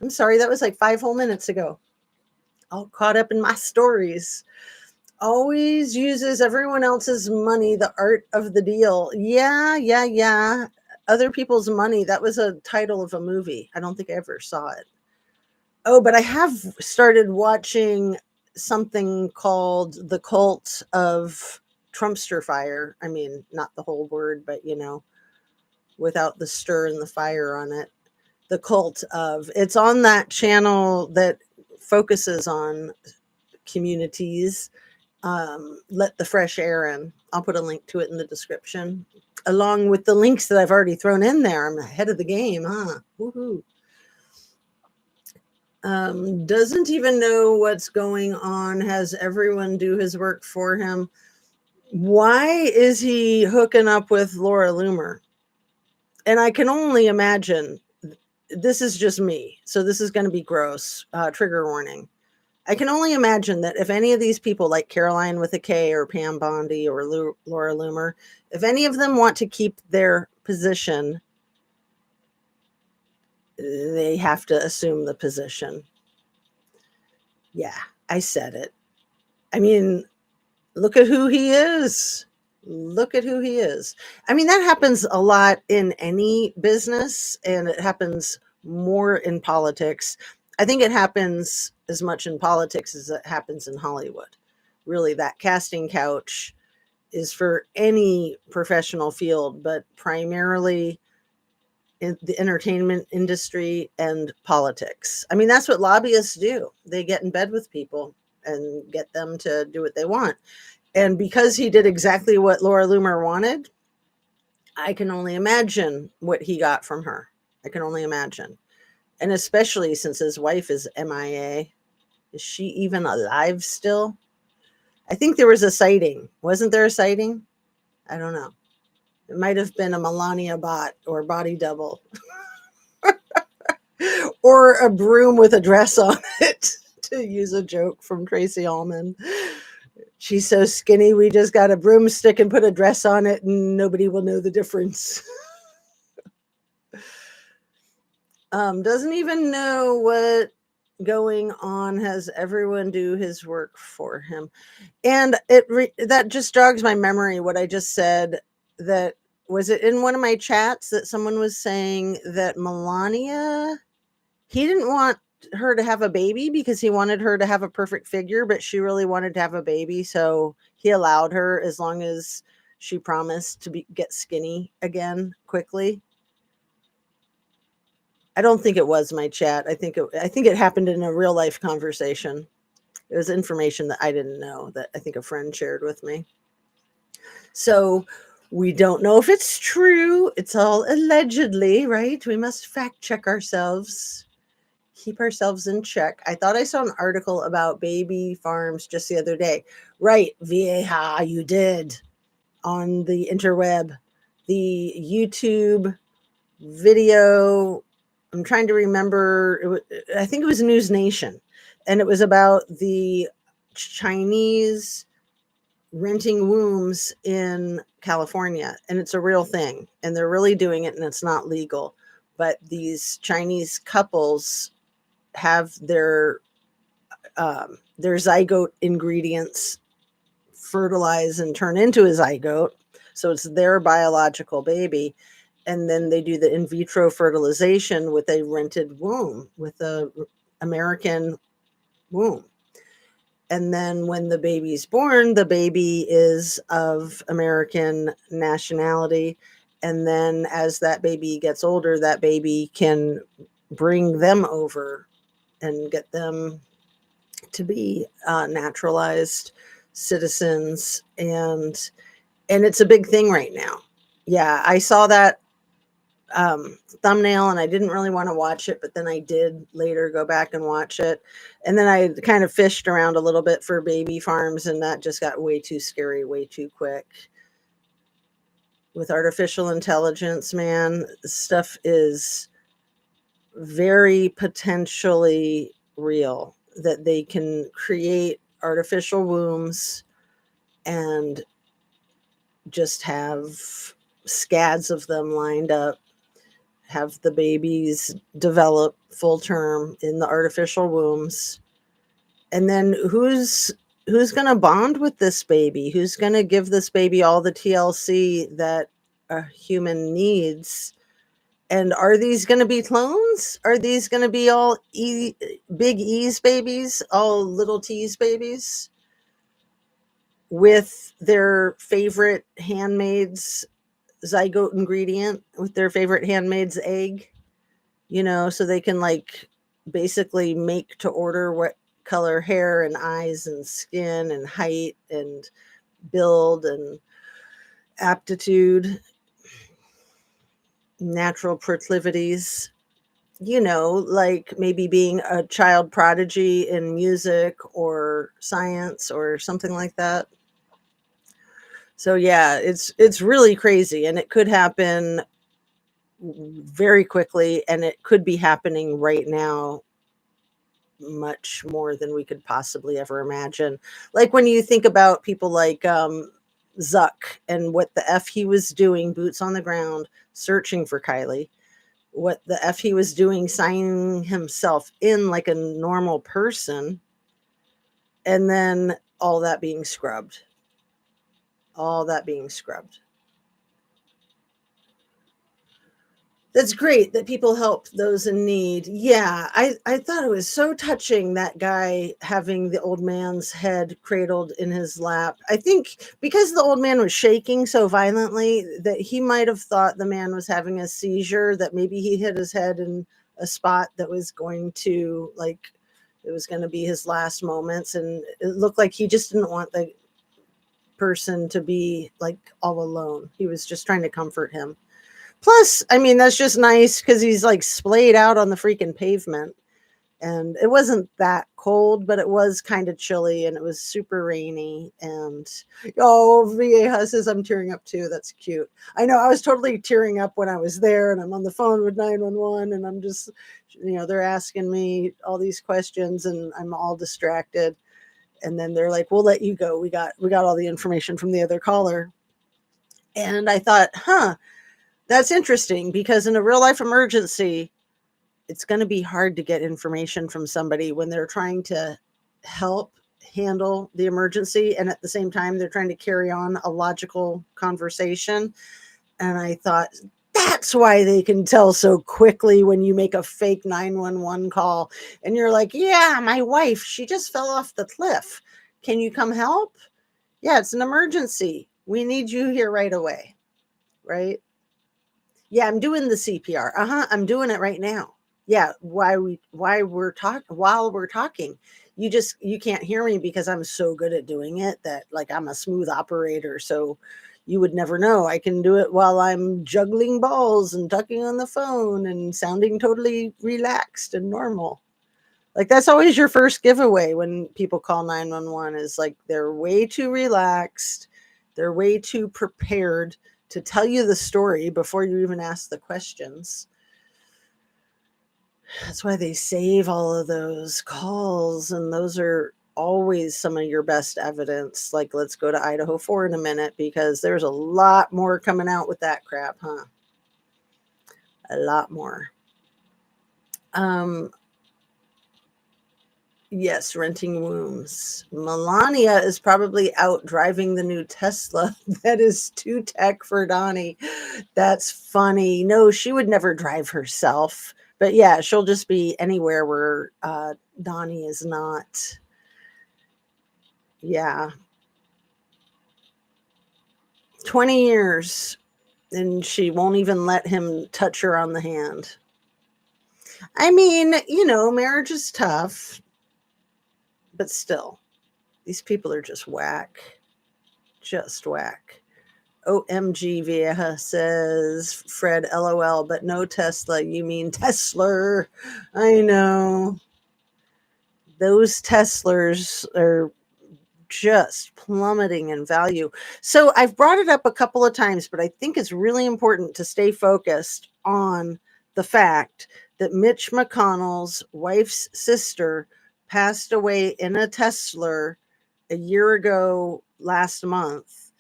I'm sorry, that was like 5 whole minutes ago. All caught up in my stories. Always uses everyone else's money, the art of the deal. Yeah, yeah, yeah. Other people's money. That was a title of a movie. I don't think I ever saw it. Oh, but I have started watching something called The Cult of Trumpster Fire. I mean, not the whole word, but without the stir and the fire on it. The Cult of. It's on that channel that focuses on communities. Let the fresh air in. I'll put a link to it in the description, along with the links that I've already thrown in there. I'm ahead of the game, huh? Woohoo. Doesn't even know what's going on, has everyone do his work for him. Why is he hooking up with Laura Loomer? And I can only imagine, this is just me, so this is going to be gross. Trigger warning. I can only imagine that if any of these people, like Caroline with a K or Pam Bondi or Laura Loomer, if any of them want to keep their position, they have to assume the position. Yeah, I said it. I mean, look at who he is. Look at who he is. I mean, that happens a lot in any business, and it happens more in politics. I think it happens as much in politics as it happens in Hollywood. Really, that casting couch is for any professional field, but primarily in the entertainment industry and politics. I mean, that's what lobbyists do. They get in bed with people and get them to do what they want. And because he did exactly what Laura Loomer wanted, I can only imagine what he got from her. I can only imagine. And especially since his wife is MIA. Is she even alive still? I think there was a sighting. Wasn't there a sighting? I don't know. It might have been a Melania bot or body double. Or a broom with a dress on it, to use a joke from Tracy Ullman. She's so skinny, we just got a broomstick and put a dress on it and nobody will know the difference. Doesn't even know what going on, has everyone do his work for him. And that just jogs my memory what I just said. That was it in one of my chats that someone was saying that Melania, he didn't want her to have a baby because he wanted her to have a perfect figure, but she really wanted to have a baby, so he allowed her as long as she promised to get skinny again quickly. I don't think it was my chat. I think it happened in a real life conversation. It was information that I didn't know, that I think a friend shared with me. So we don't know if it's true. It's all allegedly, right? We must fact check ourselves. Keep ourselves in check. I thought I saw an article about baby farms just the other day. Right, Vieja, you did, on the interweb. The YouTube video, I'm trying to remember, I think it was News Nation, and it was about the Chinese renting wombs in California, and it's a real thing, and they're really doing it, and it's not legal. But these Chinese couples have their zygote ingredients fertilize and turn into a zygote, so it's their biological baby, and then they do the in vitro fertilization with a rented womb, with a American womb. And then when the baby's born, the baby is of American nationality, and then as that baby gets older, that baby can bring them over and get them to be naturalized citizens, and it's a big thing right now. Yeah, I saw that thumbnail, and I didn't really want to watch it, but then I did later go back and watch it. And then I kind of fished around a little bit for baby farms, and that just got way too scary, way too quick. With artificial intelligence, man, stuff is very potentially real, that they can create artificial wombs and just have scads of them lined up, have the babies develop full term in the artificial wombs. And then who's going to bond with this baby? Who's going to give this baby all the TLC that a human needs? And are these going to be clones? Are these going to be all big E's babies, all little T's babies with their favorite handmaid's zygote ingredient, with their favorite handmaid's egg, so they can like basically make to order what color hair and eyes and skin and height and build and aptitude, natural proclivities, like maybe being a child prodigy in music or science or something like that. So yeah, it's really crazy, and it could happen very quickly, and it could be happening right now much more than we could possibly ever imagine. Like when you think about people like Zuck and what the F he was doing, boots on the ground, searching for Kylie, what the F he was doing, signing himself in like a normal person, and then all that being scrubbed. All that being scrubbed. That's great that people help those in need. Yeah, I thought it was so touching, that guy having the old man's head cradled in his lap. I think because the old man was shaking so violently that he might have thought the man was having a seizure, that maybe he hit his head in a spot that was going to, like, it was going to be his last moments. And it looked like he just didn't want the person to be like all alone. He was just trying to comfort him. Plus, I mean, that's just nice because he's like splayed out on the freaking pavement. And it wasn't that cold, but it was kind of chilly, and it was super rainy. And oh, Vieja says I'm tearing up too. That's cute. I know I was totally tearing up when I was there, and I'm on the phone with 911, and I'm just, they're asking me all these questions, and I'm all distracted. And then they're like, "We'll let you go. We got all the information from the other caller." And I thought, that's interesting, because in a real life emergency, it's going to be hard to get information from somebody when they're trying to help handle the emergency, and at the same time they're trying to carry on a logical conversation. And I thought, that's why they can tell so quickly when you make a fake 911 call and you're like, "Yeah, my wife, she just fell off the cliff. Can you come help? Yeah, it's an emergency. We need you here right away." Right? Yeah, I'm doing the CPR. I'm doing it right now. Yeah, while we're talking. You can't hear me because I'm so good at doing it that, like, I'm a smooth operator, so you would never know. I can do it while I'm juggling balls and talking on the phone and sounding totally relaxed and normal. Like, that's always your first giveaway when people call 911, is like they're way too relaxed, they're way too prepared to tell you the story before you even ask the questions. That's why they save all of those calls, and those are always some of your best evidence. Like, let's go to Idaho 4 in a minute, because there's a lot more coming out with that crap, huh? A lot more. Yes, renting wombs. Melania is probably out driving the new Tesla that is too tech for Donnie. That's funny. No, she would never drive herself. But yeah, she'll just be anywhere where Donnie is not. Yeah. 20 years, and she won't even let him touch her on the hand. I mean, marriage is tough, but still, these people are just whack. Just whack. OMG Vieja says, Fred, LOL, but no Tesla. You mean Tesla? I know. Those Teslers are just plummeting in value. So I've brought it up a couple of times, but I think it's really important to stay focused on the fact that Mitch McConnell's wife's sister passed away in a Tesla a year ago last month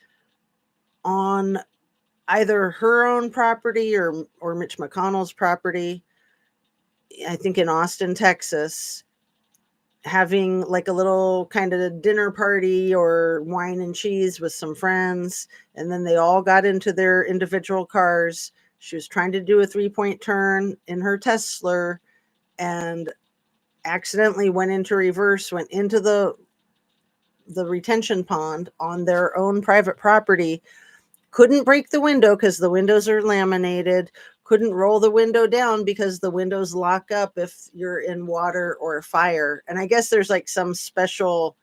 on either her own property or Mitch McConnell's property, I think in Austin, Texas, having like a little kind of dinner party or wine and cheese with some friends. And then they all got into their individual cars. She was trying to do a 3-point turn in her Tesla and accidentally went into reverse, went into the retention pond on their own private property. Couldn't break the window because the windows are laminated. Couldn't roll the window down because the windows lock up if you're in water or fire. And I guess there's like some special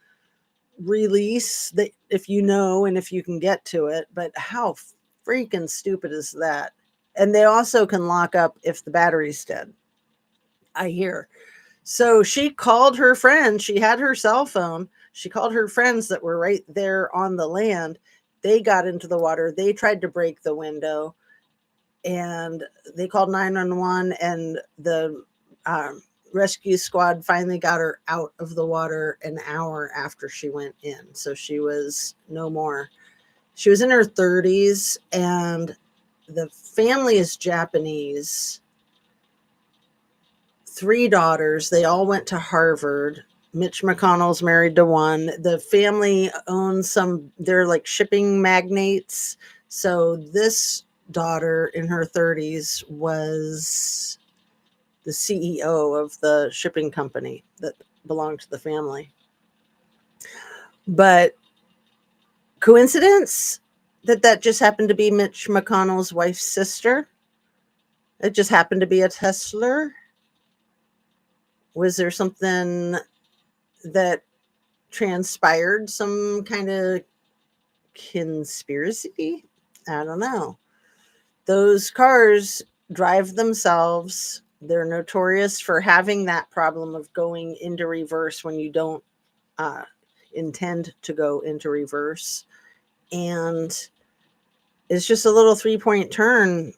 release that if you know and if you can get to it. But how freaking stupid is that? And they also can lock up if the battery's dead, I hear. So she called her friends. She had her cell phone. She called her friends that were right there on the land. They got into the water. They tried to break the window and they called 911 and the rescue squad finally got her out of the water an hour after she went in. So she was no more. She was in her 30s and the family is Japanese. 3 daughters. They all went to Harvard. Mitch McConnell's married to one. The family owns some, they're like shipping magnates. So this daughter in her 30s was the CEO of the shipping company that belonged to the family. But coincidence that just happened to be Mitch McConnell's wife's sister? It just happened to be a Tesla? Was there something that transpired, some kind of conspiracy? I don't know. Those cars drive themselves. They're notorious for having that problem of going into reverse when you don't intend to go into reverse. And it's just a little 3-point turn.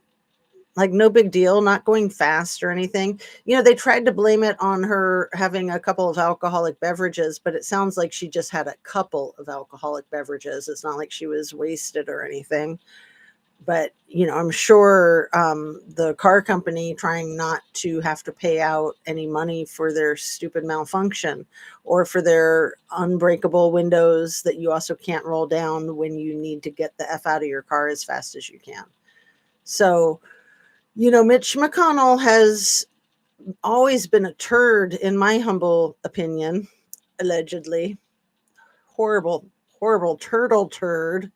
Like no big deal, not going fast or anything. You know, they tried to blame it on her having a couple of alcoholic beverages, but it sounds like she just had a couple of alcoholic beverages. It's not like she was wasted or anything. But, you know, I'm sure the car company trying not to have to pay out any money for their stupid malfunction or for their unbreakable windows that you also can't roll down when you need to get the F out of your car as fast as you can. So, you know, Mitch McConnell has always been a turd, in my humble opinion, allegedly. Horrible, horrible turtle turd.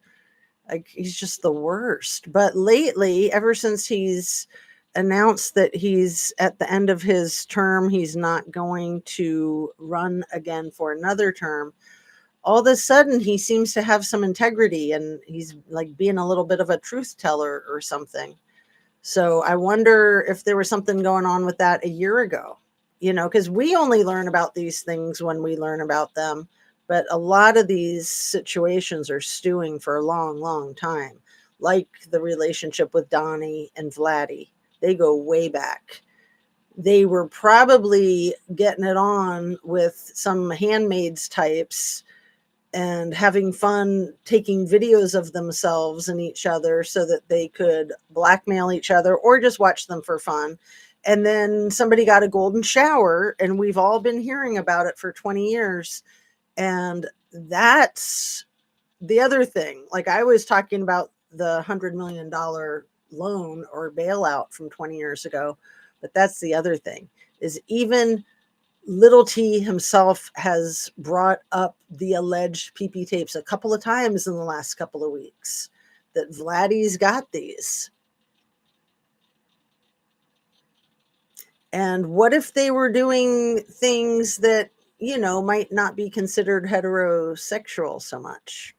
Like, he's just the worst. But lately, ever since he's announced that he's at the end of his term, he's not going to run again for another term, all of a sudden he seems to have some integrity and he's like being a little bit of a truth teller or something. So I wonder if there was something going on with that a year ago, you know, because we only learn about these things when we learn about them. But a lot of these situations are stewing for a long, long time, like the relationship with Donnie and Vladdy. They go way back. They were probably getting it on with some handmaids types and having fun taking videos of themselves and each other so that they could blackmail each other or just watch them for fun. And then somebody got a golden shower and we've all been hearing about it for 20 years. And that's the other thing. Like I was talking about the $100 million loan or bailout from 20 years ago, but that's the other thing is even Little T himself has brought up the alleged PP tapes a couple of times in the last couple of weeks that Vladdy's got these. And what if they were doing things that, you know, might not be considered heterosexual so much?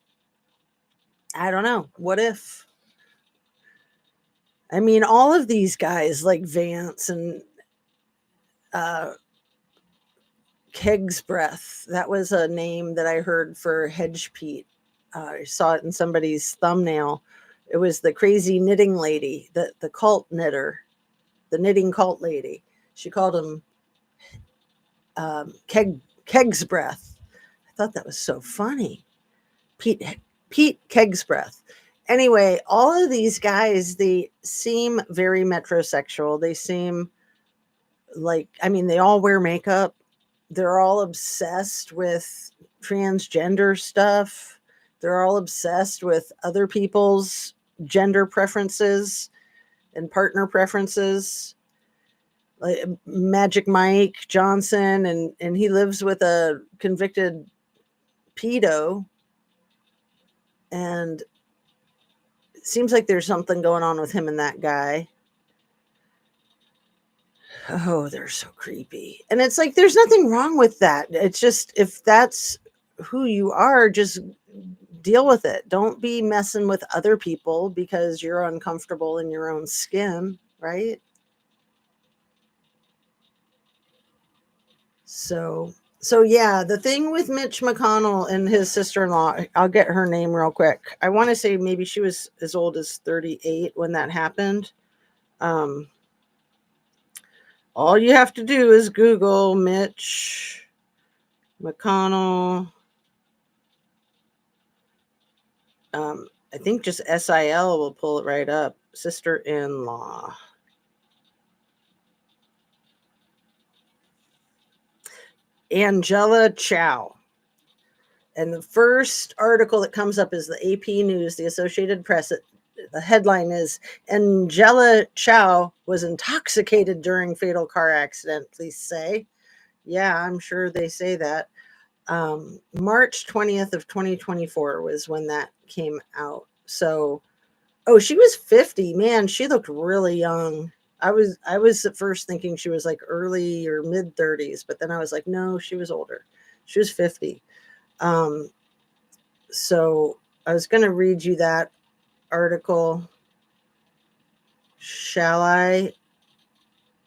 I don't know. What if? I mean, all of these guys like Vance and uh, Keg's Breath. That was a name that I heard for Hedge Pete. I saw it in somebody's thumbnail. It was the crazy knitting lady, the cult knitter, the knitting cult lady. She called him Keg's Breath. I thought that was so funny. Pete Pete Keg's Breath. Anyway, all of these guys, they seem very metrosexual. They seem like, I mean, they all wear makeup. They're all obsessed with transgender stuff. They're all obsessed with other people's gender preferences and partner preferences. Like Magic Mike Johnson, and he lives with a convicted pedo, and it seems like there's something going on with him and that guy. Oh, they're so creepy. And it's like there's nothing wrong with that. It's just if that's who you are, just deal with it. Don't be messing with other people because you're uncomfortable in your own skin, right? So so yeah, the thing with Mitch McConnell and his sister-in-law, I'll get her name real quick. I want to say maybe she was as old as 38 when that happened. Um all you have to do is Google Mitch McConnell. I think just SIL will pull it right up. Sister-in-law. Angela Chow. And the first article that comes up is the AP News, the Associated Press. The headline is Angela Chow was intoxicated during fatal car accident, police say. Yeah, I'm sure they say that. March 20th of 2024 was when that came out. So, oh, she was 50. Man, she looked really young. I was at first thinking she was like early or mid 30s, but then I was like, no, she was older. She was 50. Um, so I was going to read you that article. Shall I?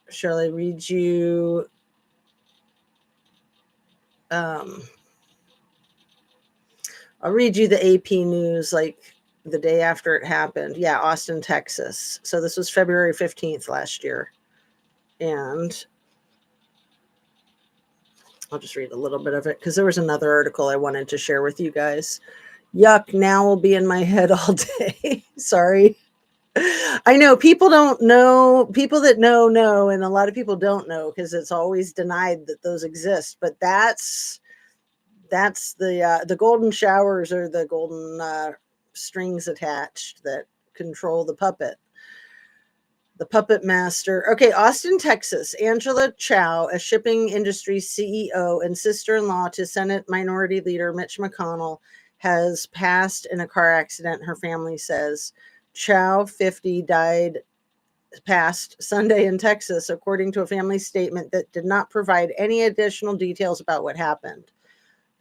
Shall I read you? Um, I'll read you the AP News like the day after it happened. Yeah, Austin, Texas. So this was February 15th last year. And I'll just read a little bit of it because there was another article I wanted to share with you guys. Yuck, now will be in my head all day. Sorry. I know people don't know, people that know, and a lot of people don't know because it's always denied that those exist. But that's the golden showers or the golden strings attached that control the puppet master. Okay, Austin, Texas. Angela Chow, a shipping industry CEO and sister-in-law to Senate Minority Leader Mitch McConnell, has passed in a car accident, her family says. Chow, 50, passed Sunday in Texas, according to a family statement that did not provide any additional details about what happened.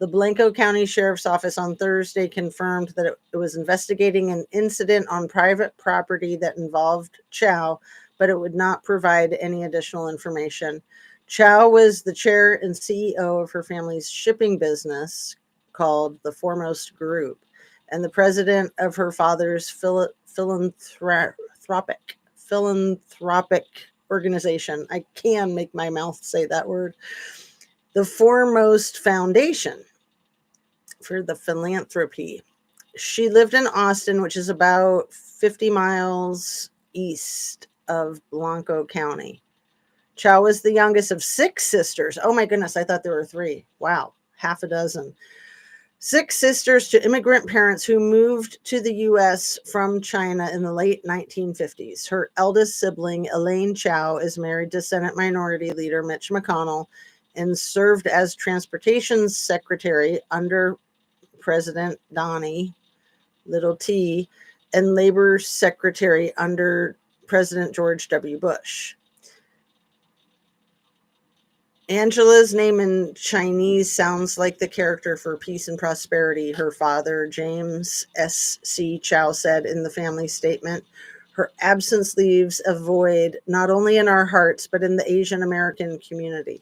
The Blanco County Sheriff's Office on Thursday confirmed that it was investigating an incident on private property that involved Chow, but it would not provide any additional information. Chow was the chair and CEO of her family's shipping business called the Foremost Group and the president of her father's philanthropic organization. I can make my mouth say that word. The Foremost Foundation for the philanthropy. She lived in Austin, which is about 50 miles east of Blanco County. Chow was the youngest of six sisters. Oh my goodness, I thought there were three. Wow, half a dozen. Six sisters to immigrant parents who moved to the U.S. from China in the late 1950s. Her eldest sibling, Elaine Chow, is married to Senate Minority Leader Mitch McConnell and served as transportation secretary under President Donnie, little t, and labor secretary under President George W. Bush. Angela's name in Chinese sounds like the character for Peace and Prosperity. Her father, James S.C. Chow, said in the family statement. Her absence leaves a void not only in our hearts, but in the Asian American community.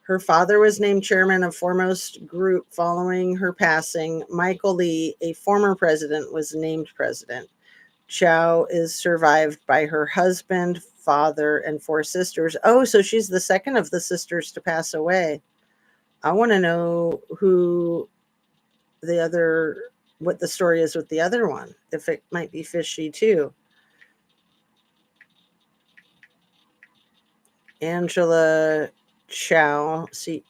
Her father was named chairman of Foremost Group following her passing. Michael Lee, a former president, was named president. Chow is survived by her husband, father, and 4 sisters. Oh, so she's the second of the sisters to pass away. I want to know what the story is with the other one, if it might be fishy too. Angela Chow, Chao.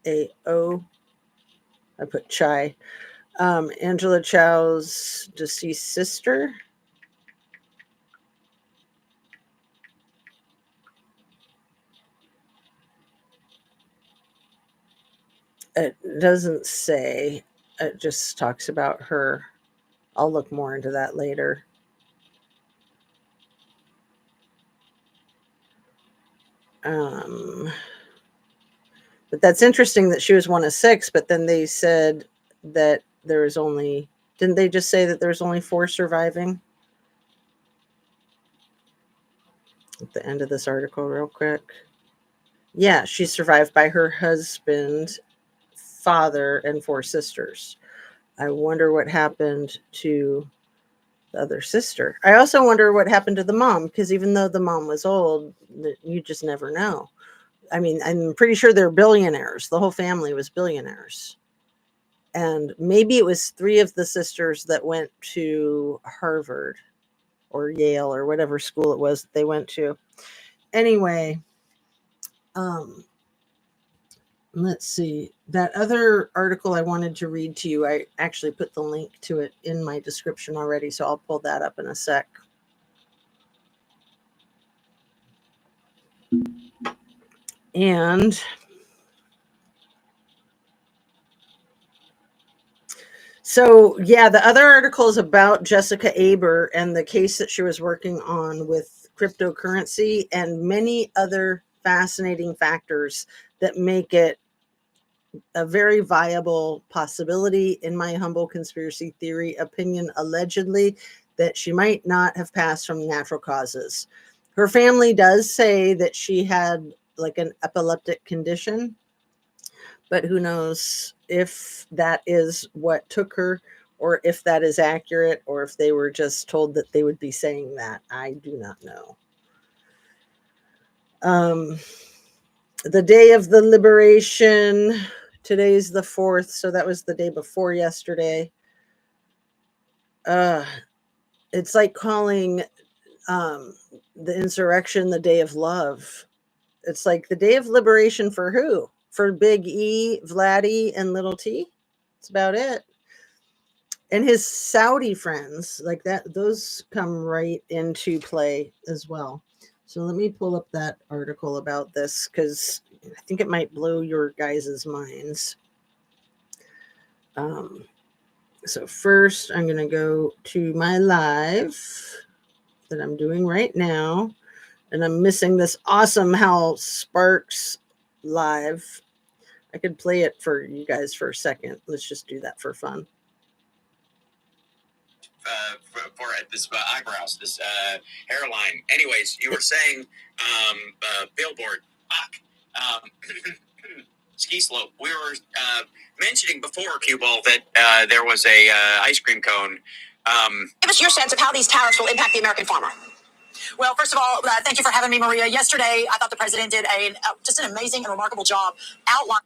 I put Chai. Angela Chow's deceased sister. It doesn't say. It just talks about her. I'll look more into that later. But that's interesting that she was one of 6, but then they said that there was only, didn't they just say that there's only 4 surviving? At the end of this article, real quick. Yeah, she's survived by her husband, father, and 4 sisters. I wonder what happened to the other sister. I also wonder what happened to the mom, because even though the mom was old, you just never know. I mean, I'm pretty sure they're billionaires. The whole family was billionaires. And maybe it was 3 of the sisters that went to Harvard or Yale or whatever school it was that they went to. Anyway, let's see. That other article I wanted to read to you, I actually put the link to it in my description already, so I'll pull that up in a sec. And so, yeah, the other article is about Jessica Aber and the case that she was working on with cryptocurrency and many other fascinating factors that make it a very viable possibility, in my humble conspiracy theory opinion, allegedly, that she might not have passed from natural causes. Her family does say that she had like an epileptic condition, but who knows if that is what took her, or if that is accurate, or if they were just told that they would be saying that. I do not know. The day of the liberation, today's the 4th, so that was the day before yesterday. It's like calling the insurrection the day of love. It's like the day of liberation for who? For Big E, Vladdy, and Little T? That's about it. And his Saudi friends, like that, those come right into play as well. So let me pull up that article about this, because I think it might blow your guys' minds. So first, I'm going to go to my live that I'm doing right now. And I'm missing this awesome Hal Sparks live. I could play it for you guys for a second. Let's just do that for fun. Forehead, this eyebrows, this hairline. Anyways, you were saying billboard. Ski slope. We were mentioning before, Cue Ball, that there was a ice cream cone. Give us your sense of how these tariffs will impact the American farmer. Well, first of all, thank you for having me, Maria. Yesterday, I thought the president did just an amazing and remarkable job outlining.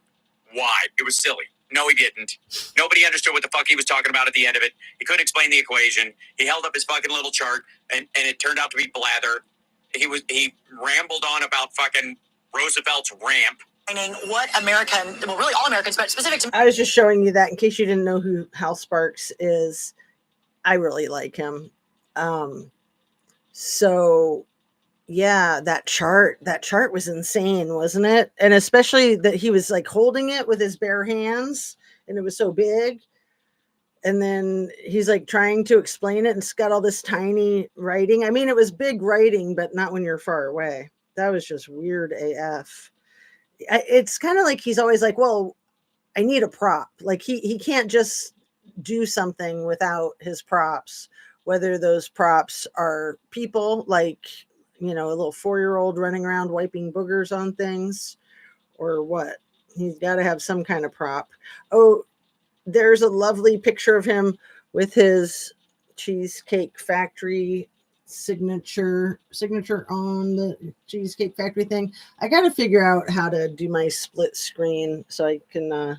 Why? It was silly. No, he didn't. Nobody understood what the fuck he was talking about at the end of it. He couldn't explain the equation. He held up his fucking little chart, and it turned out to be blather. He rambled on about fucking Roosevelt's ramp. What American, well, really all Americans, but specific to. I was just showing you that in case you didn't know who Hal Sparks is. I really like him. So yeah, that chart was insane, wasn't it? And especially that he was like holding it with his bare hands and it was so big. And then he's like trying to explain it and it's got all this tiny writing. I mean, it was big writing, but not when you're far away. That was just weird AF. It's kind of like he's always like, well, I need a prop. Like he can't just do something without his props, whether those props are people like, a little 4-year-old running around wiping boogers on things or what. He's got to have some kind of prop. Oh, there's a lovely picture of him with his Cheesecake Factory signature on the Cheesecake Factory thing. I got to figure out how to do my split screen so I can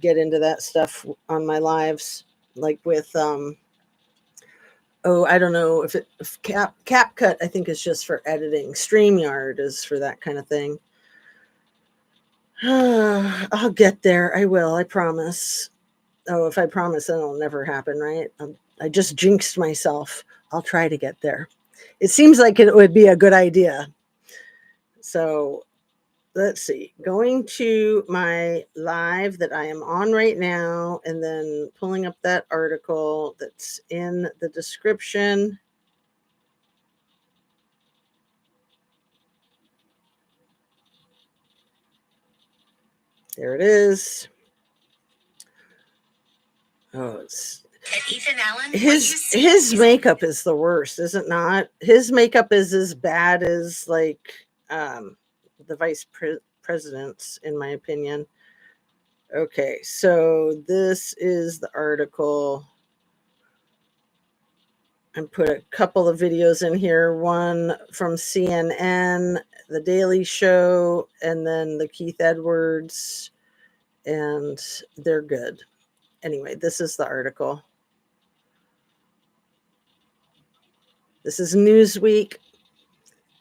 get into that stuff on my lives, like with oh, I don't know if CapCut I think is just for editing. StreamYard is for that kind of thing. I'll get there. I will. I promise. Oh, if I promise, then it'll never happen, right? I just jinxed myself. I'll try to get there. It seems like it would be a good idea. So let's see. Going to my live that I am on right now and then pulling up that article that's in the description. There it is. Oh, it's Ethan Allen. His makeup is the worst, is it not? His makeup is as bad as like the president's, in my opinion. Okay, so this is the article. I put a couple of videos in here. One from CNN, The Daily Show, and then the Keith Edwards, and they're good. Anyway, this is the article. This is Newsweek,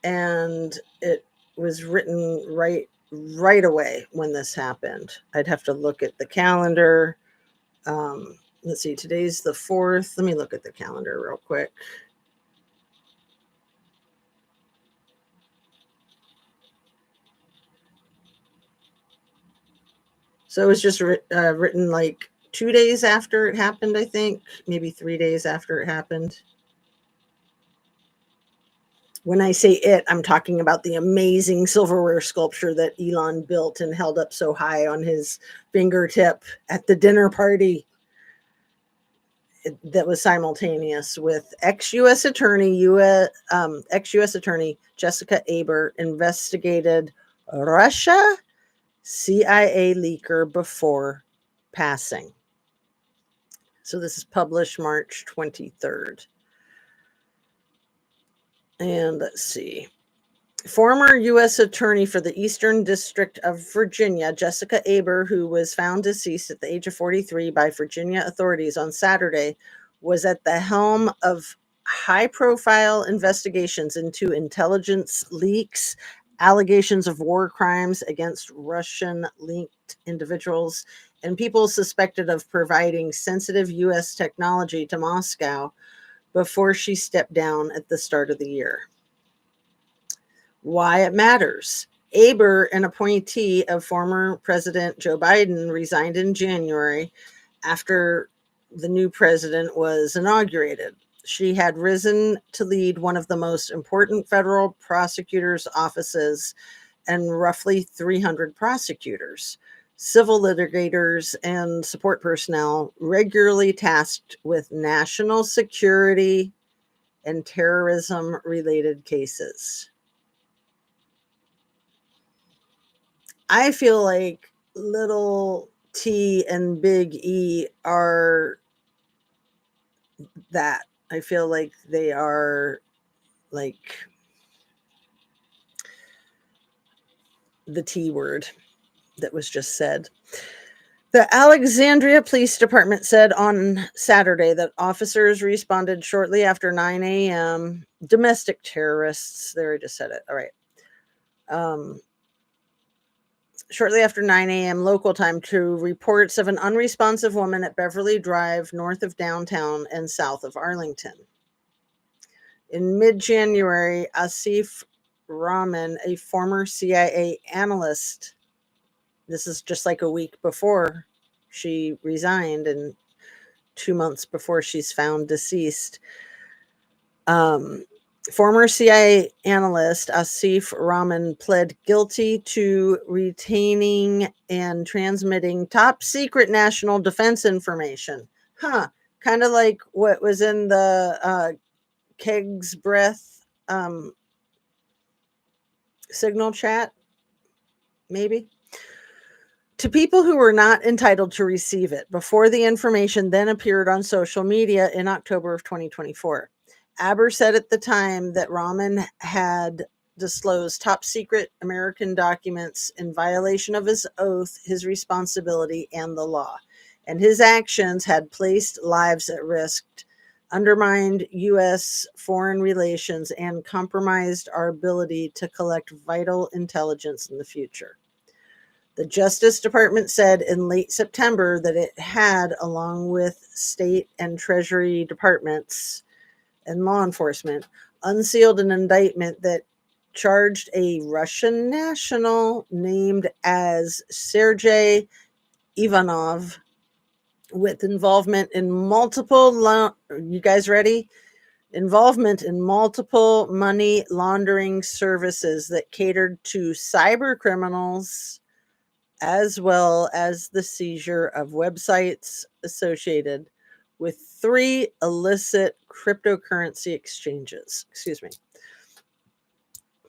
and it was written right away when this happened. I'd have to look at the calendar. Let's see, today's the 4th. Let me look at the calendar real quick. So it was just written like 2 days after it happened, I think, maybe 3 days after it happened. When I say it, I'm talking about the amazing silverware sculpture that Elon built and held up so high on his fingertip at the dinner party. That was simultaneous with ex-U.S. attorney Jessica Aber investigated Russia CIA leaker before passing. So this is published March 23rd. And let's see. Former U.S. Attorney for the Eastern District of Virginia, Jessica Aber, who was found deceased at the age of 43 by Virginia authorities on Saturday, was at the helm of high-profile investigations into intelligence leaks, allegations of war crimes against Russian-linked individuals, and people suspected of providing sensitive U.S. technology to Moscow before she stepped down at the start of the year. Why it matters. Aber, an appointee of former President Joe Biden, resigned in January after the new president was inaugurated. She had risen to lead one of the most important federal prosecutors' offices and roughly 300 prosecutors, civil litigators, and support personnel regularly tasked with national security and terrorism-related cases. I feel like little T and big E are that. I feel like they are like the T word that was just said. The Alexandria Police Department said on Saturday that officers responded shortly after 9 a.m. Domestic terrorists. There, I just said it. All right. Shortly after 9 a.m. local time to reports of an unresponsive woman at Beverly Drive, north of downtown and south of Arlington. In mid-January, Asif Rahman, a former CIA analyst, this is just like a week before she resigned and 2 months before she's found deceased, Former CIA analyst Asif Rahman pled guilty to retaining and transmitting top secret national defense information. Huh. Kind of like what was in the Keg's Breath signal chat, maybe, to people who were not entitled to receive it before the information then appeared on social media in October of 2024. Aber said at the time that Rahman had disclosed top secret American documents in violation of his oath, his responsibility, and the law, and his actions had placed lives at risk, undermined U.S. foreign relations, and compromised our ability to collect vital intelligence in the future. The Justice Department said in late September that it had, along with state and treasury departments and law enforcement, unsealed an indictment that charged a Russian national named as Sergei Ivanov with involvement in you guys ready? Involvement in multiple money laundering services that catered to cyber criminals, as well as the seizure of websites associated with 3 illicit cryptocurrency exchanges. Excuse me.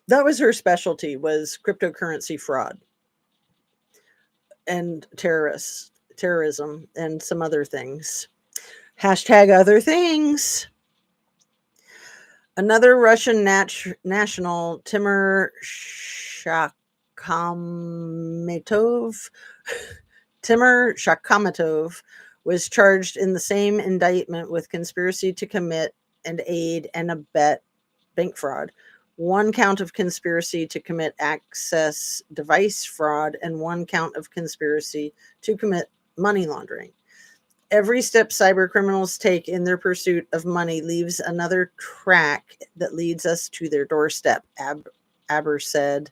That was her specialty, was cryptocurrency fraud and terrorism, and some other things. Hashtag other things. Another Russian national, Timur Shakamatov, was charged in the same indictment with conspiracy to commit and aid and abet bank fraud, 1 count of conspiracy to commit access device fraud, and 1 count of conspiracy to commit money laundering. Every step cyber criminals take in their pursuit of money leaves another track that leads us to their doorstep, Aber said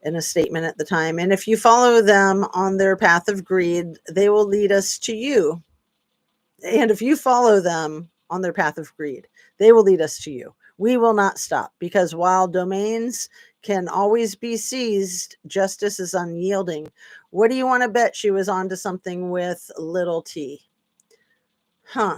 in a statement at the time. And if you follow them on their path of greed, they will lead us to you. And if you follow them on their path of greed, they will lead us to you. We will not stop, because while domains can always be seized, justice is unyielding. What do you want to bet she was onto something with little t? Huh.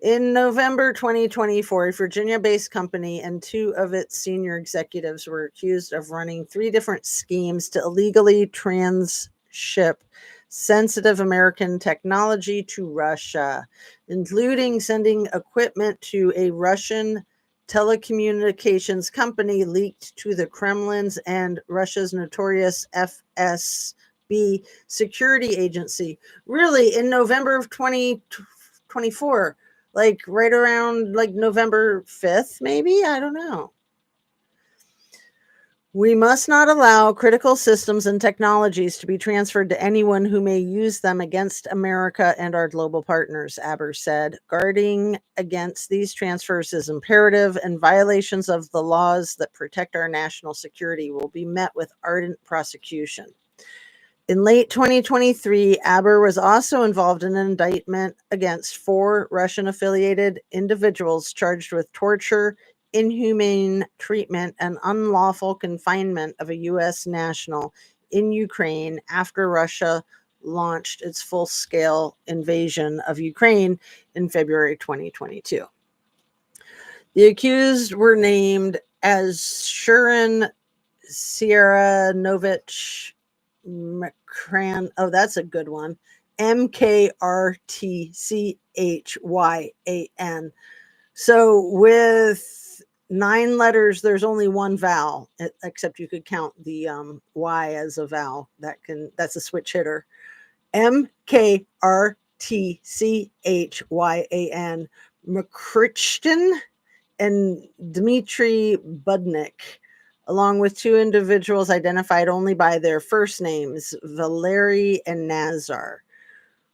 In November 2024, a Virginia-based company and 2 of its senior executives were accused of running 3 different schemes to illegally transship sensitive American technology to Russia, including sending equipment to a Russian telecommunications company leaked to the Kremlin's and Russia's notorious FSB security agency. Really, in November of 2024, like right around like November 5th, maybe? I don't know. We must not allow critical systems and technologies to be transferred to anyone who may use them against America and our global partners, Aber said. Guarding against these transfers is imperative, and violations of the laws that protect our national security will be met with ardent prosecution. In late 2023, Aber was also involved in an indictment against 4 Russian-affiliated individuals charged with torture, inhumane treatment, and unlawful confinement of a U.S. national in Ukraine after Russia launched its full-scale invasion of Ukraine in February 2022. The accused were named as Shurin Sierranovich McCran. Oh, that's a good one. MKRTCHYAN. So with 9 letters, there's only 1 vowel, except you could count the Y as a vowel. That's a switch hitter. MKRTCHYAN. McCrichton and Dmitry Budnik, along with 2 individuals identified only by their first names, Valery and Nazar.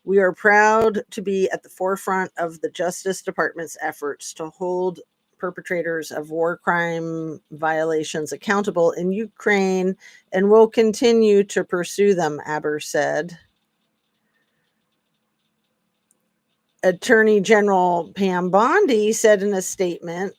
We are proud to be at the forefront of the Justice Department's efforts to hold perpetrators of war crime violations accountable in Ukraine, and will continue to pursue them, Aber said. Attorney General Pam Bondi said in a statement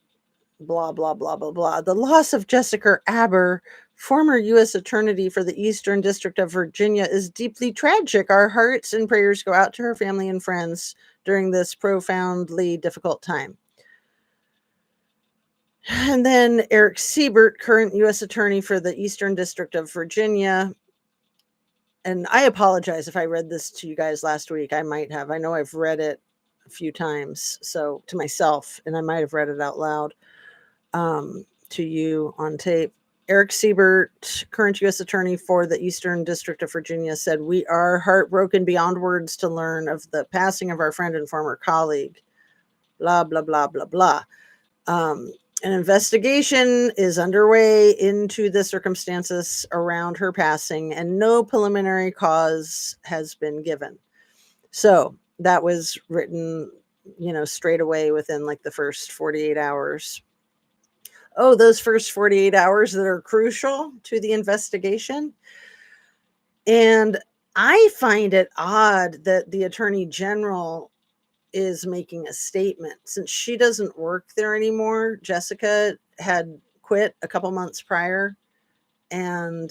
blah, blah, blah, blah, blah. The loss of Jessica Aber, former U.S. Attorney for the Eastern District of Virginia, is deeply tragic. Our hearts and prayers go out to her family and friends during this profoundly difficult time. And then Eric Siebert, current U.S. Attorney for the Eastern District of Virginia. And I apologize if I read this to you guys last week. I might have. I know I've read it a few times, so to myself, and I might have read it out loud to you on tape. Eric Siebert, current U.S. Attorney for the Eastern District of Virginia, said, "We are heartbroken beyond words to learn of the passing of our friend and former colleague." Blah, blah, blah, blah, blah. An investigation is underway into the circumstances around her passing, and no preliminary cause has been given. So that was written, straight away within like the first 48 hours. Oh, those first 48 hours that are crucial to the investigation. And I find it odd that the Attorney General is making a statement since she doesn't work there anymore. Jessica had quit a couple months prior, and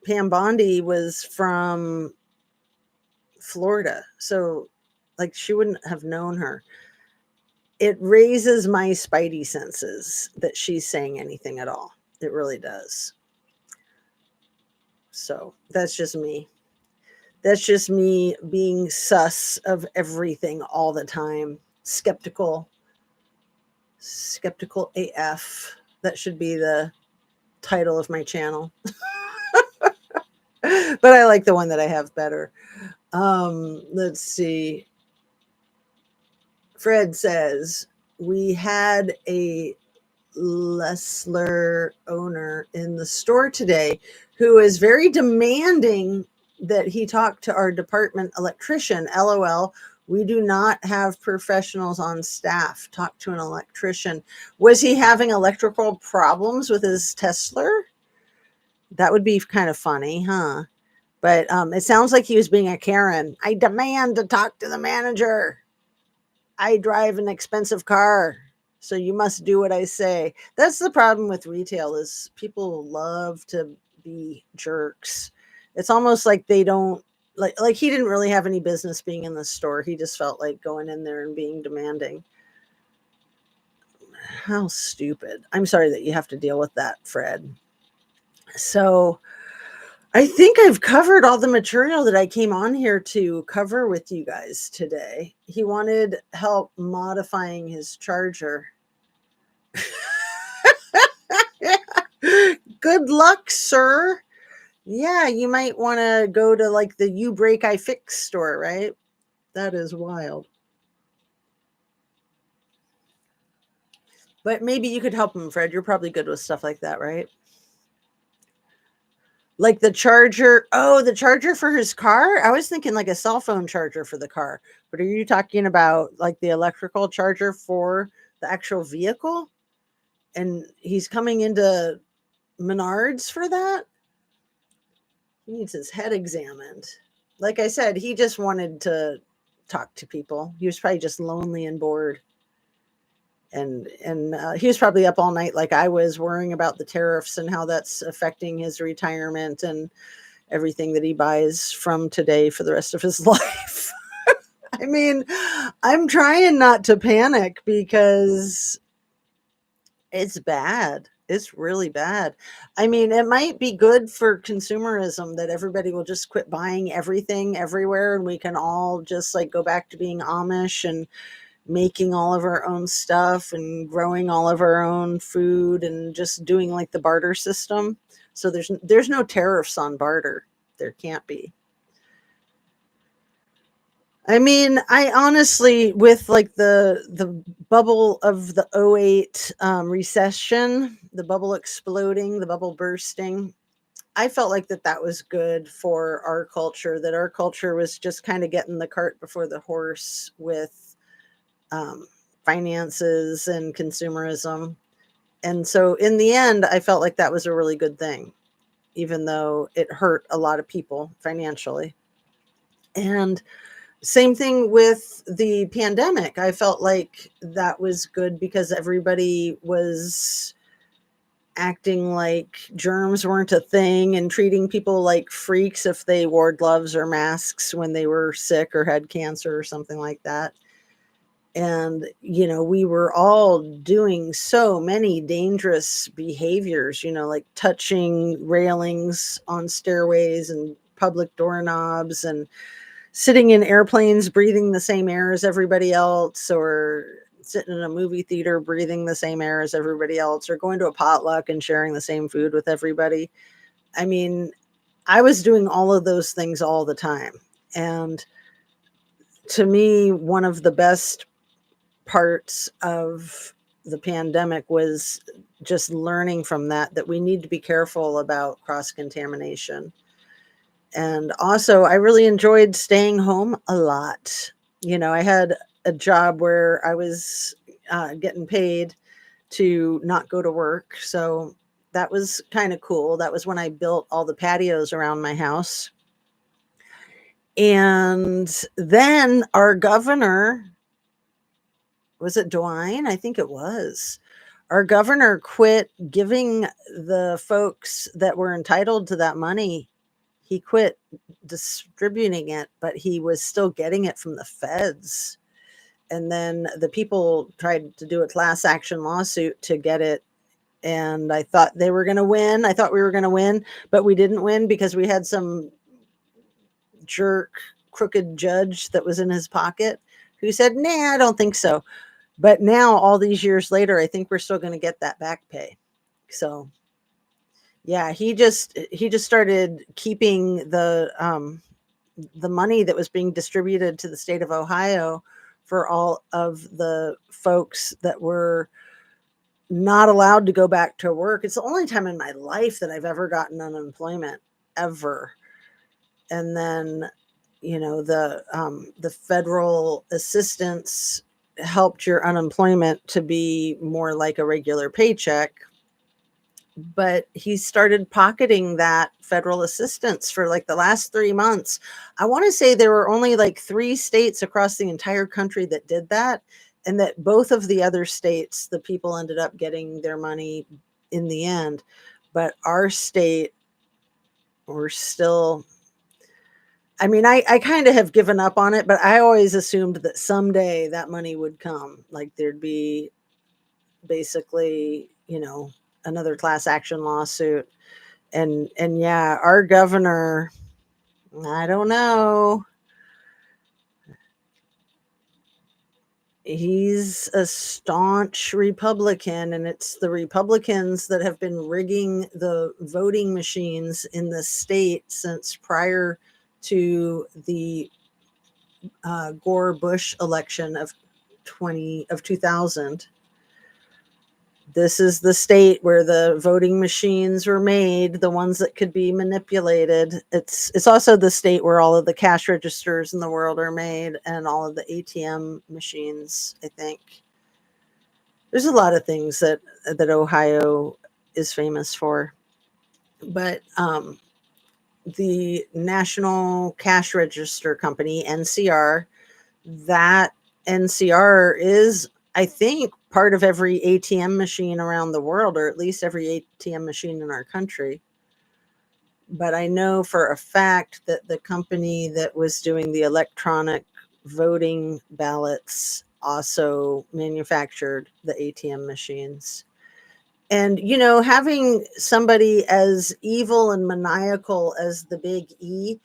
Pam Bondi was from Florida. So, like, she wouldn't have known her. It raises my spidey senses that she's saying anything at all. It really does. So, that's just me. That's just me being sus of everything all the time. Skeptical AF. That should be the title of my channel. But I like the one that I have better. Let's see. Fred says, we had a Lessler owner in the store today who is very demanding that he talk to our department electrician. LOL. We do not have professionals on staff. Talk to an electrician. Was he having electrical problems with his Tesla? That would be kind of funny, huh? But it sounds like he was being a Karen. I demand to talk to the manager. I drive an expensive car, so you must do what I say. That's the problem with retail, is people love to be jerks. It's almost like they don't like he didn't really have any business being in the store. He just felt like going in there and being demanding. How stupid. I'm sorry that you have to deal with that, Fred. So I think I've covered all the material that I came on here to cover with you guys today. He wanted help modifying his charger. Good luck, sir. Yeah, you might want to go to like the You Break I Fix store, right? That is wild. But maybe you could help him, Fred. You're probably good with stuff like that, right? Like the charger. Oh, the charger for his car? I was thinking like a cell phone charger for the car. But are you talking about like the electrical charger for the actual vehicle? And he's coming into Menards for that? He needs his head examined. Like I said, he just wanted to talk to people. He was probably just lonely and bored. And he was probably up all night like I was, worrying about the tariffs and how that's affecting his retirement and everything that he buys from today for the rest of his life. I mean, I'm trying not to panic because it's bad. It's really bad. I mean, it might be good for consumerism that everybody will just quit buying everything everywhere, and we can all just like go back to being Amish and making all of our own stuff and growing all of our own food and just doing like the barter system. So there's no tariffs on barter. There can't be. I mean, I honestly, with like the bubble of the '08 recession, the bubble exploding, the bubble bursting, I felt like that was good for our culture. That our culture was just kind of getting the cart before the horse with um, finances and consumerism. And so, in the end, I felt like that was a really good thing, even though it hurt a lot of people financially. And Same thing with the pandemic. I felt like that was good because everybody was acting like germs weren't a thing and treating people like freaks if they wore gloves or masks when they were sick or had cancer or something like that. And, we were all doing so many dangerous behaviors, like touching railings on stairways and public doorknobs, and sitting in airplanes breathing the same air as everybody else, or sitting in a movie theater breathing the same air as everybody else, or going to a potluck and sharing the same food with everybody. I mean, I was doing all of those things all the time. And to me, one of the best parts of the pandemic was just learning from that we need to be careful about cross contamination. And also, I really enjoyed staying home a lot. I had a job where I was getting paid to not go to work. So that was kind of cool. That was when I built all the patios around my house. And then our governor, was it DeWine? I think it was. Our governor quit giving the folks that were entitled to that money. He quit distributing it, but he was still getting it from the feds. And then the people tried to do a class action lawsuit to get it. And I thought they were going to win. I thought we were going to win, but we didn't win because we had some jerk, crooked judge that was in his pocket who said, nah, I don't think so. But now, all these years later, I think we're still going to get that back pay. So, yeah, he just started keeping the money that was being distributed to the state of Ohio for all of the folks that were not allowed to go back to work. It's the only time in my life that I've ever gotten unemployment, ever. And then, the federal assistance helped your unemployment to be more like a regular paycheck. But he started pocketing that federal assistance for like the last 3 months. I want to say there were only like 3 states across the entire country that did that. And that both of the other states, the people ended up getting their money in the end. But our state, we're still, I mean, I kind of have given up on it, but I always assumed that someday that money would come. Like there'd be basically, another class action lawsuit. And yeah, our governor, I don't know. He's a staunch Republican, and it's the Republicans that have been rigging the voting machines in the state since prior to the Gore Bush election of 2000. This is the state where the voting machines were made, the ones that could be manipulated. It's also the state where all of the cash registers in the world are made, and all of the ATM machines, I think. There's a lot of things that Ohio is famous for. But the National Cash Register Company, NCR, that NCR is, I think, part of every ATM machine around the world, or at least every ATM machine in our country. But I know for a fact that the company that was doing the electronic voting ballots also manufactured the ATM machines. And, having somebody as evil and maniacal as the Big E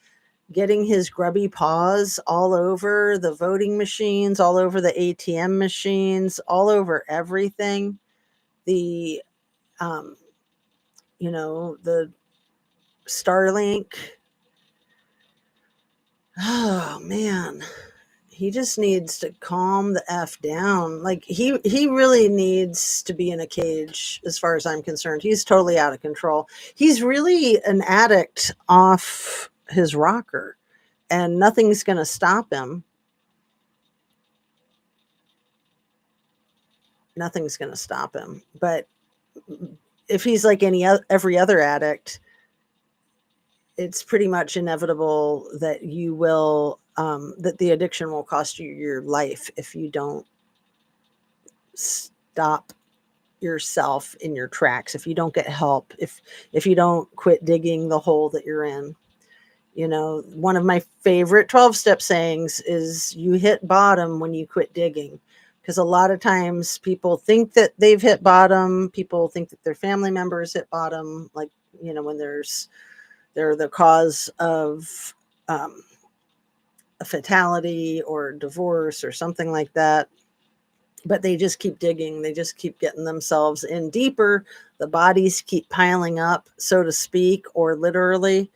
getting his grubby paws all over the voting machines, all over the ATM machines, all over everything. The, um, the Starlink. Oh man, he just needs to calm the f down. Like he really needs to be in a cage, as far as I'm concerned. He's totally out of control. He's really an addict off his rocker, and nothing's going to stop him. Nothing's going to stop him. But if he's like every other addict, it's pretty much inevitable that you will that the addiction will cost you your life if you don't stop yourself in your tracks, if you don't get help, if you don't quit digging the hole that you're in. You know, one of my favorite 12-step sayings is you hit bottom when you quit digging. Because a lot of times people think that they've hit bottom, people think that their family members hit bottom, like, you know, when they're the cause of a fatality or divorce or something like that. But they just keep digging, they just keep getting themselves in deeper. The bodies keep piling up, so to speak, or literally.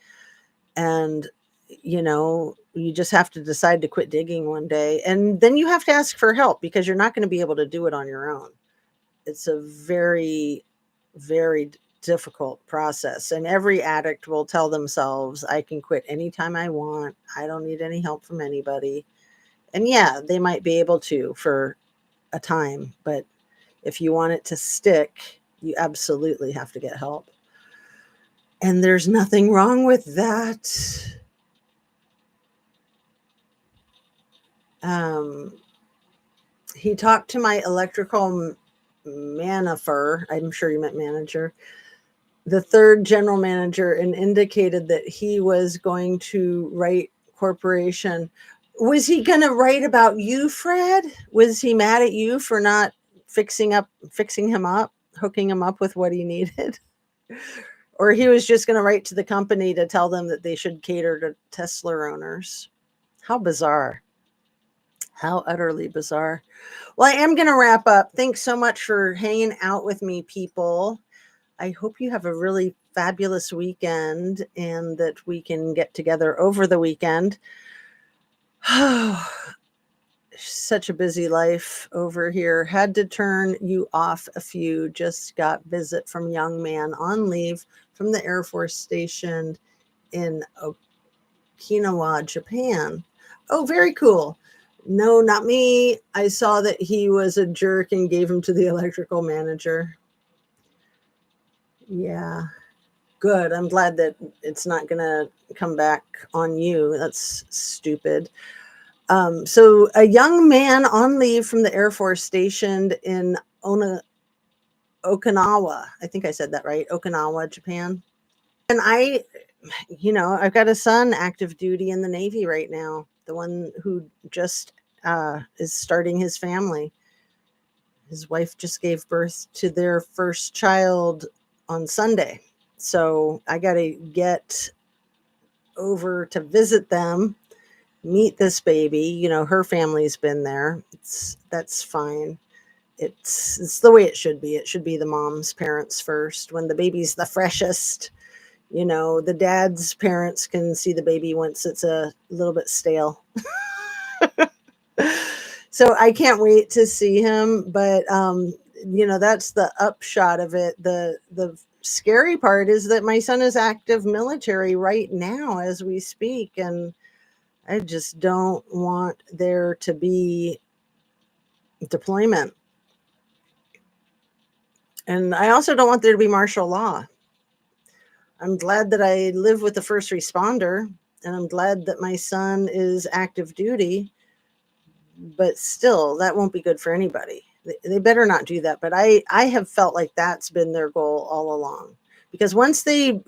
And, you know, you just have to decide to quit digging one day. And then you have to ask for help because you're not going to be able to do it on your own. It's a very, very difficult process. And every addict will tell themselves, I can quit anytime I want. I don't need any help from anybody. And yeah, they might be able to for a time, but if you want it to stick, you absolutely have to get help. And there's nothing wrong with that. He talked to my electrical manager, I'm sure you meant manager, the third general manager, and indicated that he was going to write corporation. Was he going to write about you, Fred? Was he mad at you for not fixing him up, hooking him up with what he needed? Or he was just going to write to the company to tell them that they should cater to Tesla owners? How bizarre. How utterly bizarre. Well, I am going to wrap up. Thanks so much for hanging out with me, people. I hope you have a really fabulous weekend and that we can get together over the weekend. Such a busy life over here. Had to turn you off a few. Just got visit from young man on leave from the Air Force station in Okinawa, Japan. Oh, very cool. No, not me. I saw that he was a jerk and gave him to the electrical manager. Yeah, good. I'm glad that it's not going to come back on you. That's stupid. So a young man on leave from the Air Force stationed in Okinawa. I think I said that right. Okinawa, Japan. And I've got a son active duty in the Navy right now. The one who just is starting his family. His wife just gave birth to their first child on Sunday. So I got to get over to visit them, meet this baby. You know, her family's been there. That's fine. It's the way it should be. It should be the mom's parents first when the baby's the freshest. You know, the dad's parents can see the baby once it's a little bit stale. So I can't wait to see him. But that's the upshot of it. The scary part is that my son is active military right now as we speak, and I just don't want there to be deployment. And I also don't want there to be martial law. I'm glad that I live with the first responder, and I'm glad that my son is active duty, but still, that won't be good for anybody. They better not do that. But I have felt like that's been their goal all along. Because once they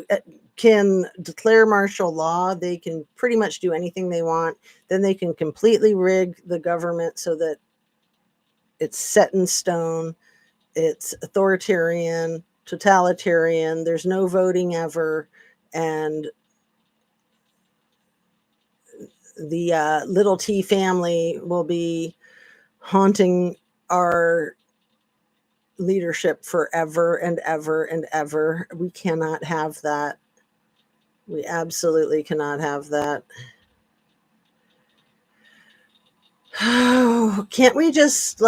can declare martial law, they can pretty much do anything they want. Then they can completely rig the government so that it's set in stone. It's authoritarian, totalitarian. There's no voting ever. And the little T family will be haunting our leadership forever and ever and ever. We cannot have that. We absolutely cannot have that. Can't we just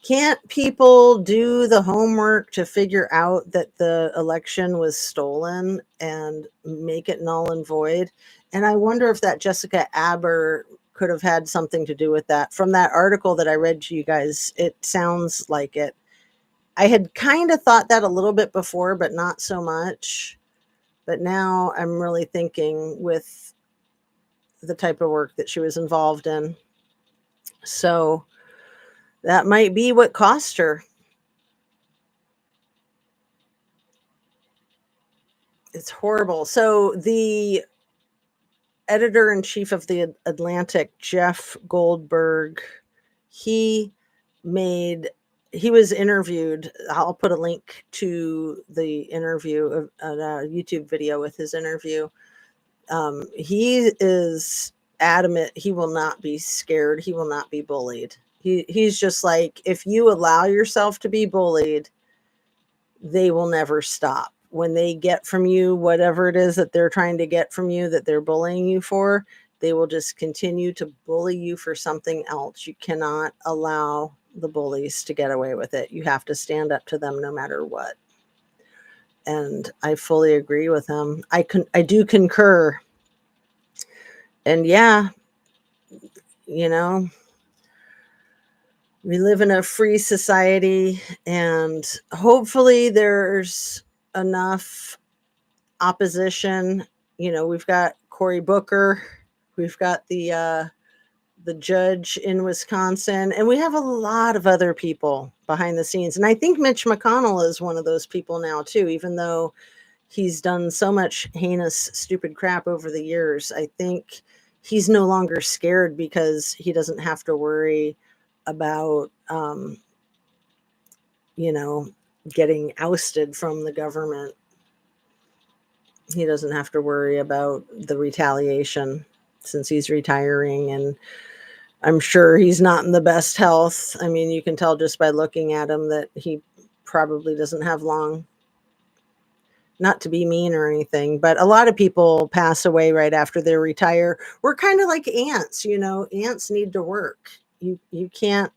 can't people do the homework to figure out that the election was stolen and make it null and void? And I wonder if that Jessica Aber could have had something to do with that. From that article that I read to you guys, it sounds like it. I had kind of thought that a little bit before, but not so much. But now I'm really thinking with the type of work that she was involved in. So that might be what cost her. It's horrible. So the editor-in-chief of the Atlantic, Jeff Goldberg, he made he was interviewed. I'll put a link to the interview of a YouTube video with his interview. He is adamant he will not be scared. He will not be bullied. He's just like, if you allow yourself to be bullied, they will never stop. When they get from you whatever it is that they're trying to get from you, that they're bullying you for, they will just continue to bully you for something else. You cannot allow the bullies to get away with it. You have to stand up to them no matter what. And I fully agree with him. I do concur. And yeah, you know, we live in a free society, and hopefully there's enough opposition. We've got Cory Booker, we've got the judge in Wisconsin, and we have a lot of other people behind the scenes. And I think Mitch McConnell is one of those people now too, even though he's done so much heinous, stupid crap over the years. I think he's no longer scared because he doesn't have to worry about, getting ousted from the government. He doesn't have to worry about the retaliation since he's retiring, and I'm sure he's not in the best health. I mean, you can tell just by looking at him that he probably doesn't have long. Not to be mean or anything, but a lot of people pass away right after they retire. We're kind of like ants, ants need to work. You can't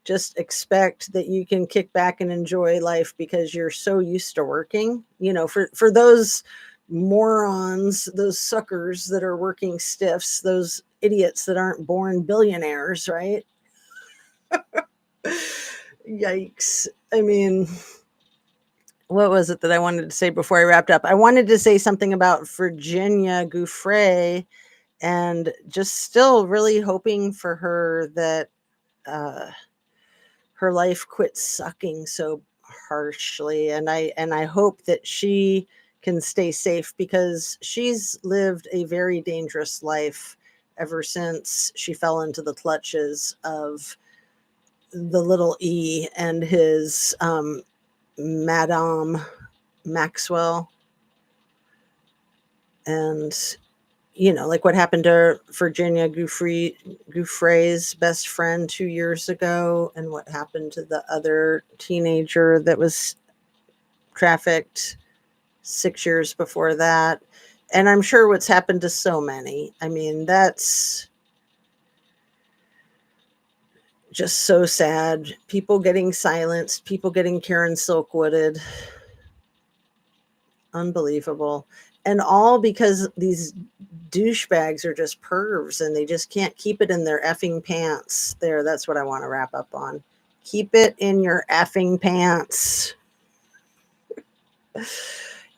just expect that you can kick back and enjoy life because you're so used to working. For those morons, those suckers that are working stiffs, those idiots that aren't born billionaires, right? Yikes. I mean, what was it that I wanted to say before I wrapped up? I wanted to say something about Virginia Giuffre, and just still really hoping for her that her life quit sucking so harshly. And I hope that she can stay safe, because she's lived a very dangerous life ever since she fell into the clutches of the little E and his Madame Maxwell. And like what happened to Virginia Giuffre's best friend 2 years ago, and what happened to the other teenager that was trafficked 6 years before that. And I'm sure what's happened to so many. I mean, that's just so sad. People getting silenced, people getting Karen Silkwooded. Unbelievable. And all because these douchebags are just pervs, and they just can't keep it in their effing pants. That's what I want to wrap up on. Keep it in your effing pants.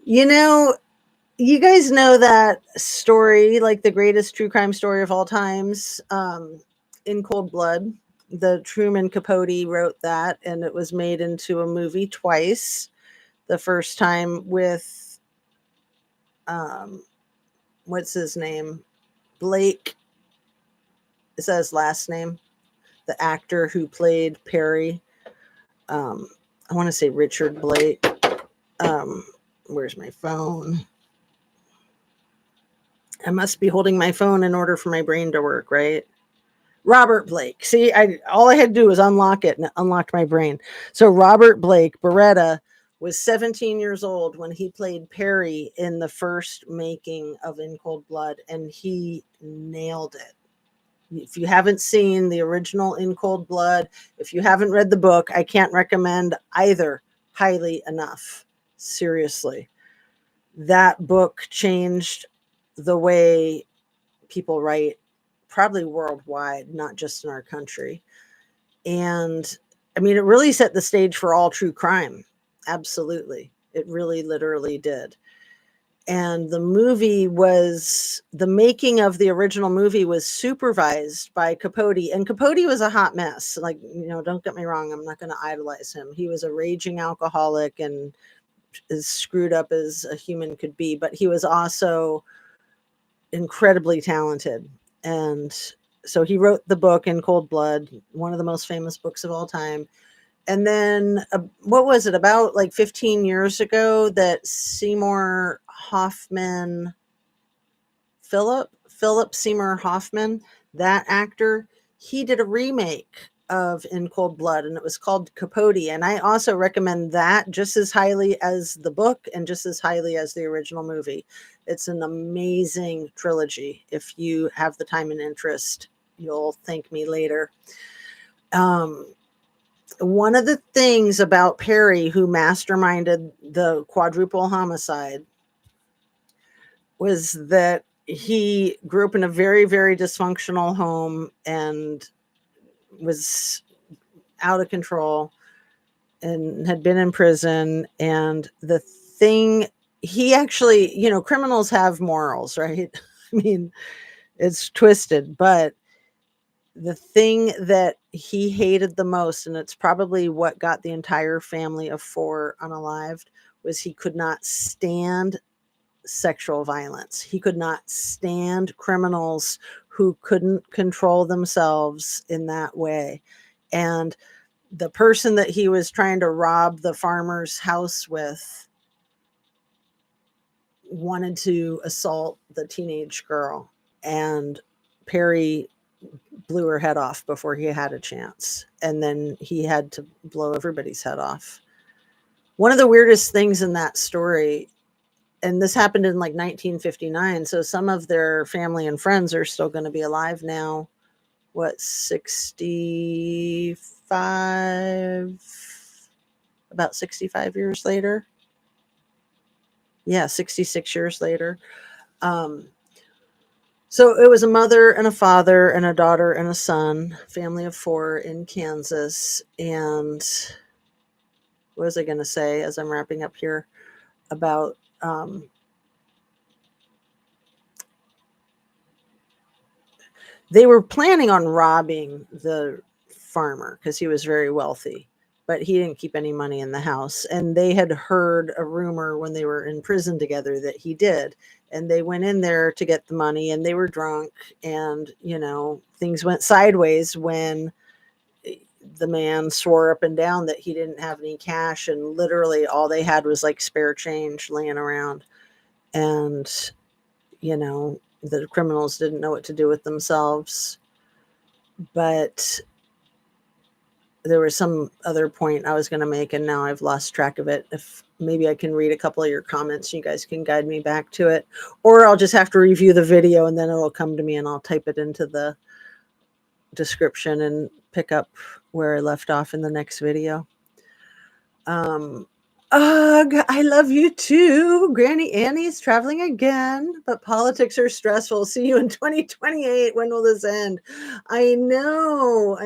You guys know that story, like the greatest true crime story of all times, In Cold Blood. The Truman Capote wrote that, and it was made into a movie twice. The first time with, what's his name? Blake. Is that his last name? The actor who played Perry. I want to say Richard Blake. Where's my phone? I must be holding my phone in order for my brain to work, right? Robert Blake. See, all I had to do was unlock it, and it unlocked my brain. So Robert Blake Beretta was 17 years old when he played Perry in the first making of In Cold Blood, and he nailed it. If you haven't seen the original In Cold Blood, if you haven't read the book, I can't recommend either highly enough. Seriously. That book changed the way people write, probably worldwide, not just in our country. And I mean, it really set the stage for all true crime. Absolutely. It really literally did. And the making of the original movie was supervised by Capote. And Capote was a hot mess. Like, don't get me wrong, I'm not going to idolize him. He was a raging alcoholic and as screwed up as a human could be, but he was also incredibly talented. And so he wrote the book In Cold Blood, one of the most famous books of all time. And then what was it, about like 15 years ago, that Seymour Hoffman, Philip Seymour Hoffman, that actor, he did a remake of In Cold Blood, and it was called Capote. And I also recommend that just as highly as the book and just as highly as the original movie. It's an amazing trilogy. If you have the time and interest, you'll thank me later. One of the things about Perry, who masterminded the quadruple homicide, was that he grew up in a very, very dysfunctional home and was out of control and had been in prison. And the thing, he actually, criminals have morals, right? I mean, it's twisted, but the thing that he hated the most, and it's probably what got the entire family of 4 unalived, was he could not stand sexual violence. He could not stand criminals who couldn't control themselves in that way. And the person that he was trying to rob the farmer's house with wanted to assault the teenage girl, and Perry blew her head off before he had a chance. And then he had to blow everybody's head off. One of the weirdest things in that story, and this happened in like 1959, so some of their family and friends are still going to be alive now. What, 65, about 65 years later? Yeah, 66 years later. So it was a mother and a father and a daughter and a son, family of 4 in Kansas. And what was I going to say as I'm wrapping up here about they were planning on robbing the farmer because he was very wealthy, but he didn't keep any money in the house. And they had heard a rumor when they were in prison together that he did. And they went in there to get the money, and they were drunk. And, things went sideways when the man swore up and down that he didn't have any cash. And literally all they had was like spare change laying around. And, the criminals didn't know what to do with themselves. But there was some other point I was going to make, and now I've lost track of it. If maybe I can read a couple of your comments, you guys can guide me back to it, or I'll just have to review the video and then it'll come to me and I'll type it into the description and pick up where I left off in the next video. Ugh, I love you too. Granny Annie's traveling again, but politics are stressful. See you in 2028. When will this end? I know.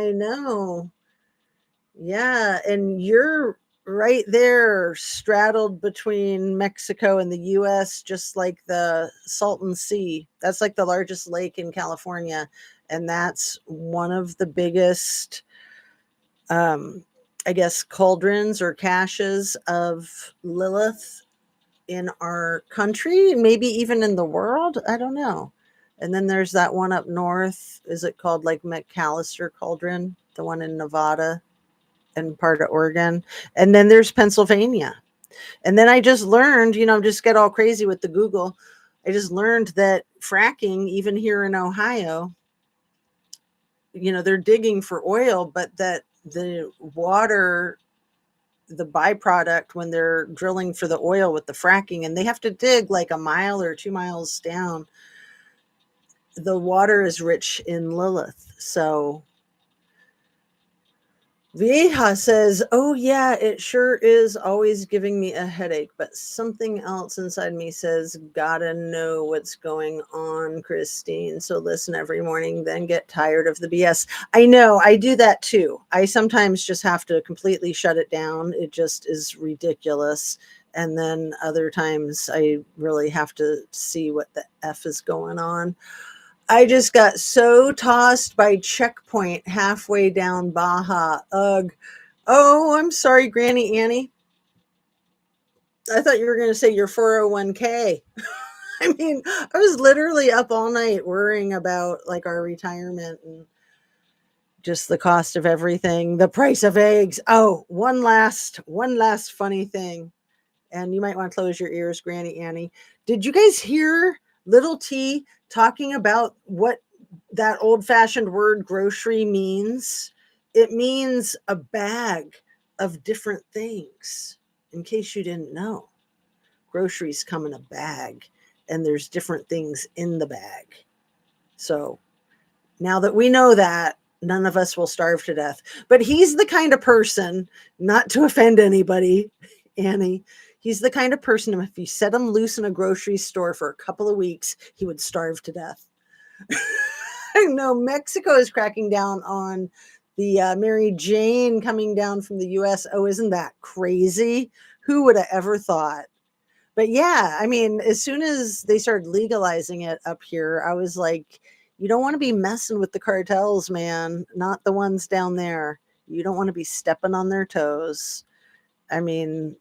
Yeah, and you're right there, straddled between Mexico and the US, just like the Salton Sea. That's like the largest lake in California, and that's one of the biggest I guess cauldrons or caches of Lilith in our country, maybe even in the world. I don't know. And then there's that one up north. Is it called like McAllister Cauldron? The one in Nevada and part of Oregon. And then there's Pennsylvania. And then I just learned, just get all crazy with the Google. I just learned that fracking, even here in Ohio, they're digging for oil, but that the water, the byproduct when they're drilling for the oil with the fracking, and they have to dig like a mile or 2 miles down, the water is rich in Lilith. So Vieja says, oh yeah, it sure is always giving me a headache, but something else inside me says, gotta know what's going on, Christine. So listen every morning, then get tired of the BS. I know, I do that too. I sometimes just have to completely shut it down. It just is ridiculous And then other times I really have to see what the F is going on. I just got so tossed by checkpoint halfway down Baja. Ugh. Oh, I'm sorry, Granny Annie. I thought you were going to say your 401k. I mean, I was literally up all night worrying about like our retirement and just the cost of everything, the price of eggs. Oh, one last funny thing. And you might want to close your ears, Granny Annie. Did you guys hear Little T talking about what that old-fashioned word grocery means? It means a bag of different things. In case you didn't know, groceries come in a bag and there's different things in the bag. So now that we know that, none of us will starve to death. But he's the kind of person, not to offend anybody, Annie, he's the kind of person, if you set him loose in a grocery store for a couple of weeks, he would starve to death. I know Mexico is cracking down on the Mary Jane coming down from the US. Oh, isn't that crazy? Who would have ever thought? But yeah, I mean, as soon as they started legalizing it up here, I was like, you don't want to be messing with the cartels, man, not the ones down there. You don't want to be stepping on their toes. I mean,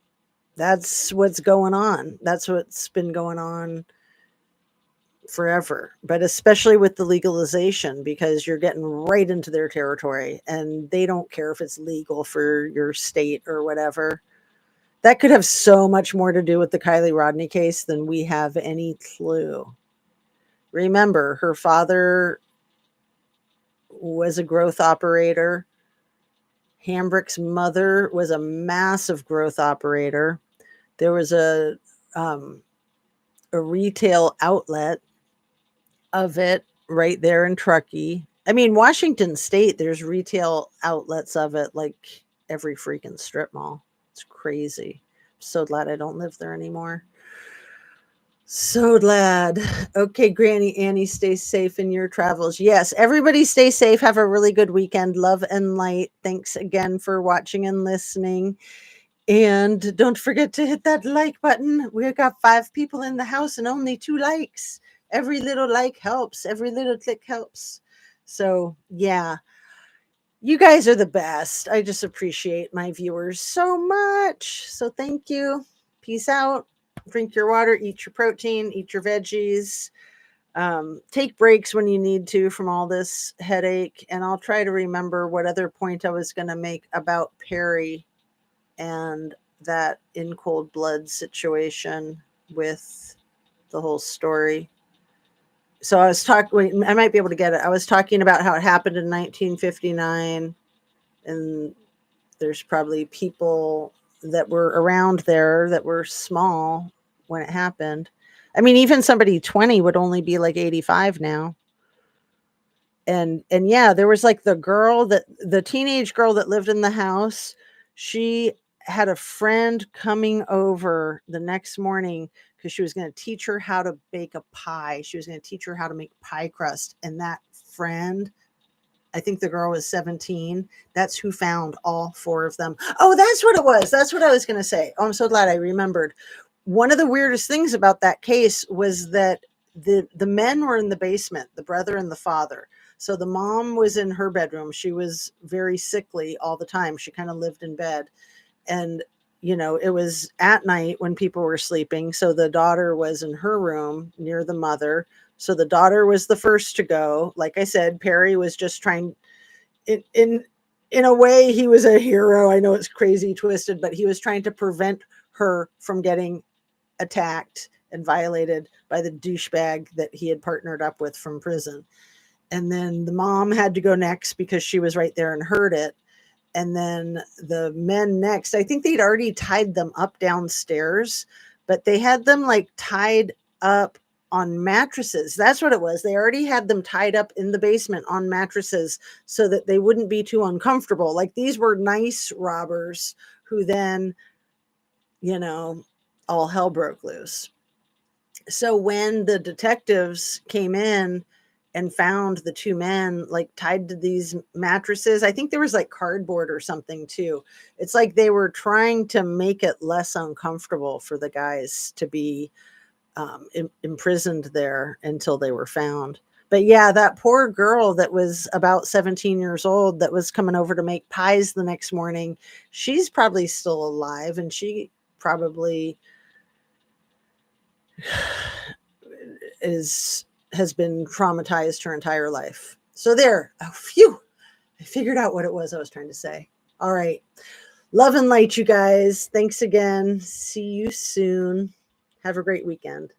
that's what's going on. That's what's been going on forever, but especially with the legalization, because you're getting right into their territory and they don't care if it's legal for your state or whatever. That could have so much more to do with the Kylie Rodney case than we have any clue. Remember, her father was a growth operator. Hambrick's mother was a massive growth operator. There was a retail outlet of it right there in Truckee. I mean, Washington State, there's retail outlets of it like every freaking strip mall. It's crazy. So glad I don't live there anymore. So glad. Okay, Granny Annie, stay safe in your travels. Yes, everybody stay safe. Have a really good weekend. Love and light. Thanks again for watching and listening. And don't forget to hit that like button. We've got 5 people in the house and only 2 likes. Every little like helps. Every little click helps. So, yeah. You guys are the best. I just appreciate my viewers so much. So, thank you. Peace out. Drink your water, eat your protein, eat your veggies. Take breaks when you need to from all this headache. And I'll try to remember what other point I was going to make about Perry and that in cold blood situation with the whole story. So I was talking, I might be able to get it. I was talking about how it happened in 1959, and there's probably people that were around there that were small when it happened. I mean, even somebody 20 would only be like 85 now. And yeah, there was like the teenage girl that lived in the house. She had a friend coming over the next morning because she was going to teach her how to bake a pie. She was going to teach her how to make pie crust. And that friend, I think the girl was 17. That's who found all 4 of them. Oh, that's what it was. That's what I was going to say. Oh, I'm so glad I remembered. One of the weirdest things about that case was that the men were in the basement, the brother and the father. So the mom was in her bedroom. She was very sickly all the time. She kind of lived in bed. And, it was at night when people were sleeping. So the daughter was in her room near the mother. So the daughter was the first to go. Like I said, Perry was just trying in a way, he was a hero. I know it's crazy twisted, but he was trying to prevent her from getting attacked and violated by the douchebag that he had partnered up with from prison. And then the mom had to go next because she was right there and heard it. And then the men next, I think they'd already tied them up downstairs, but they had them like tied up on mattresses. That's what it was. They already had them tied up in the basement on mattresses so that they wouldn't be too uncomfortable. Like these were nice robbers who then, all hell broke loose. So when the detectives came in and found the two men like tied to these mattresses. I think there was like cardboard or something too. It's like they were trying to make it less uncomfortable for the guys to be imprisoned there until they were found. But yeah, that poor girl that was about 17 years old that was coming over to make pies the next morning, she's probably still alive, and she probably has been traumatized her entire life. So there, oh, phew, I figured out what it was I was trying to say. All right. Love and light, you guys. Thanks again. See you soon. Have a great weekend.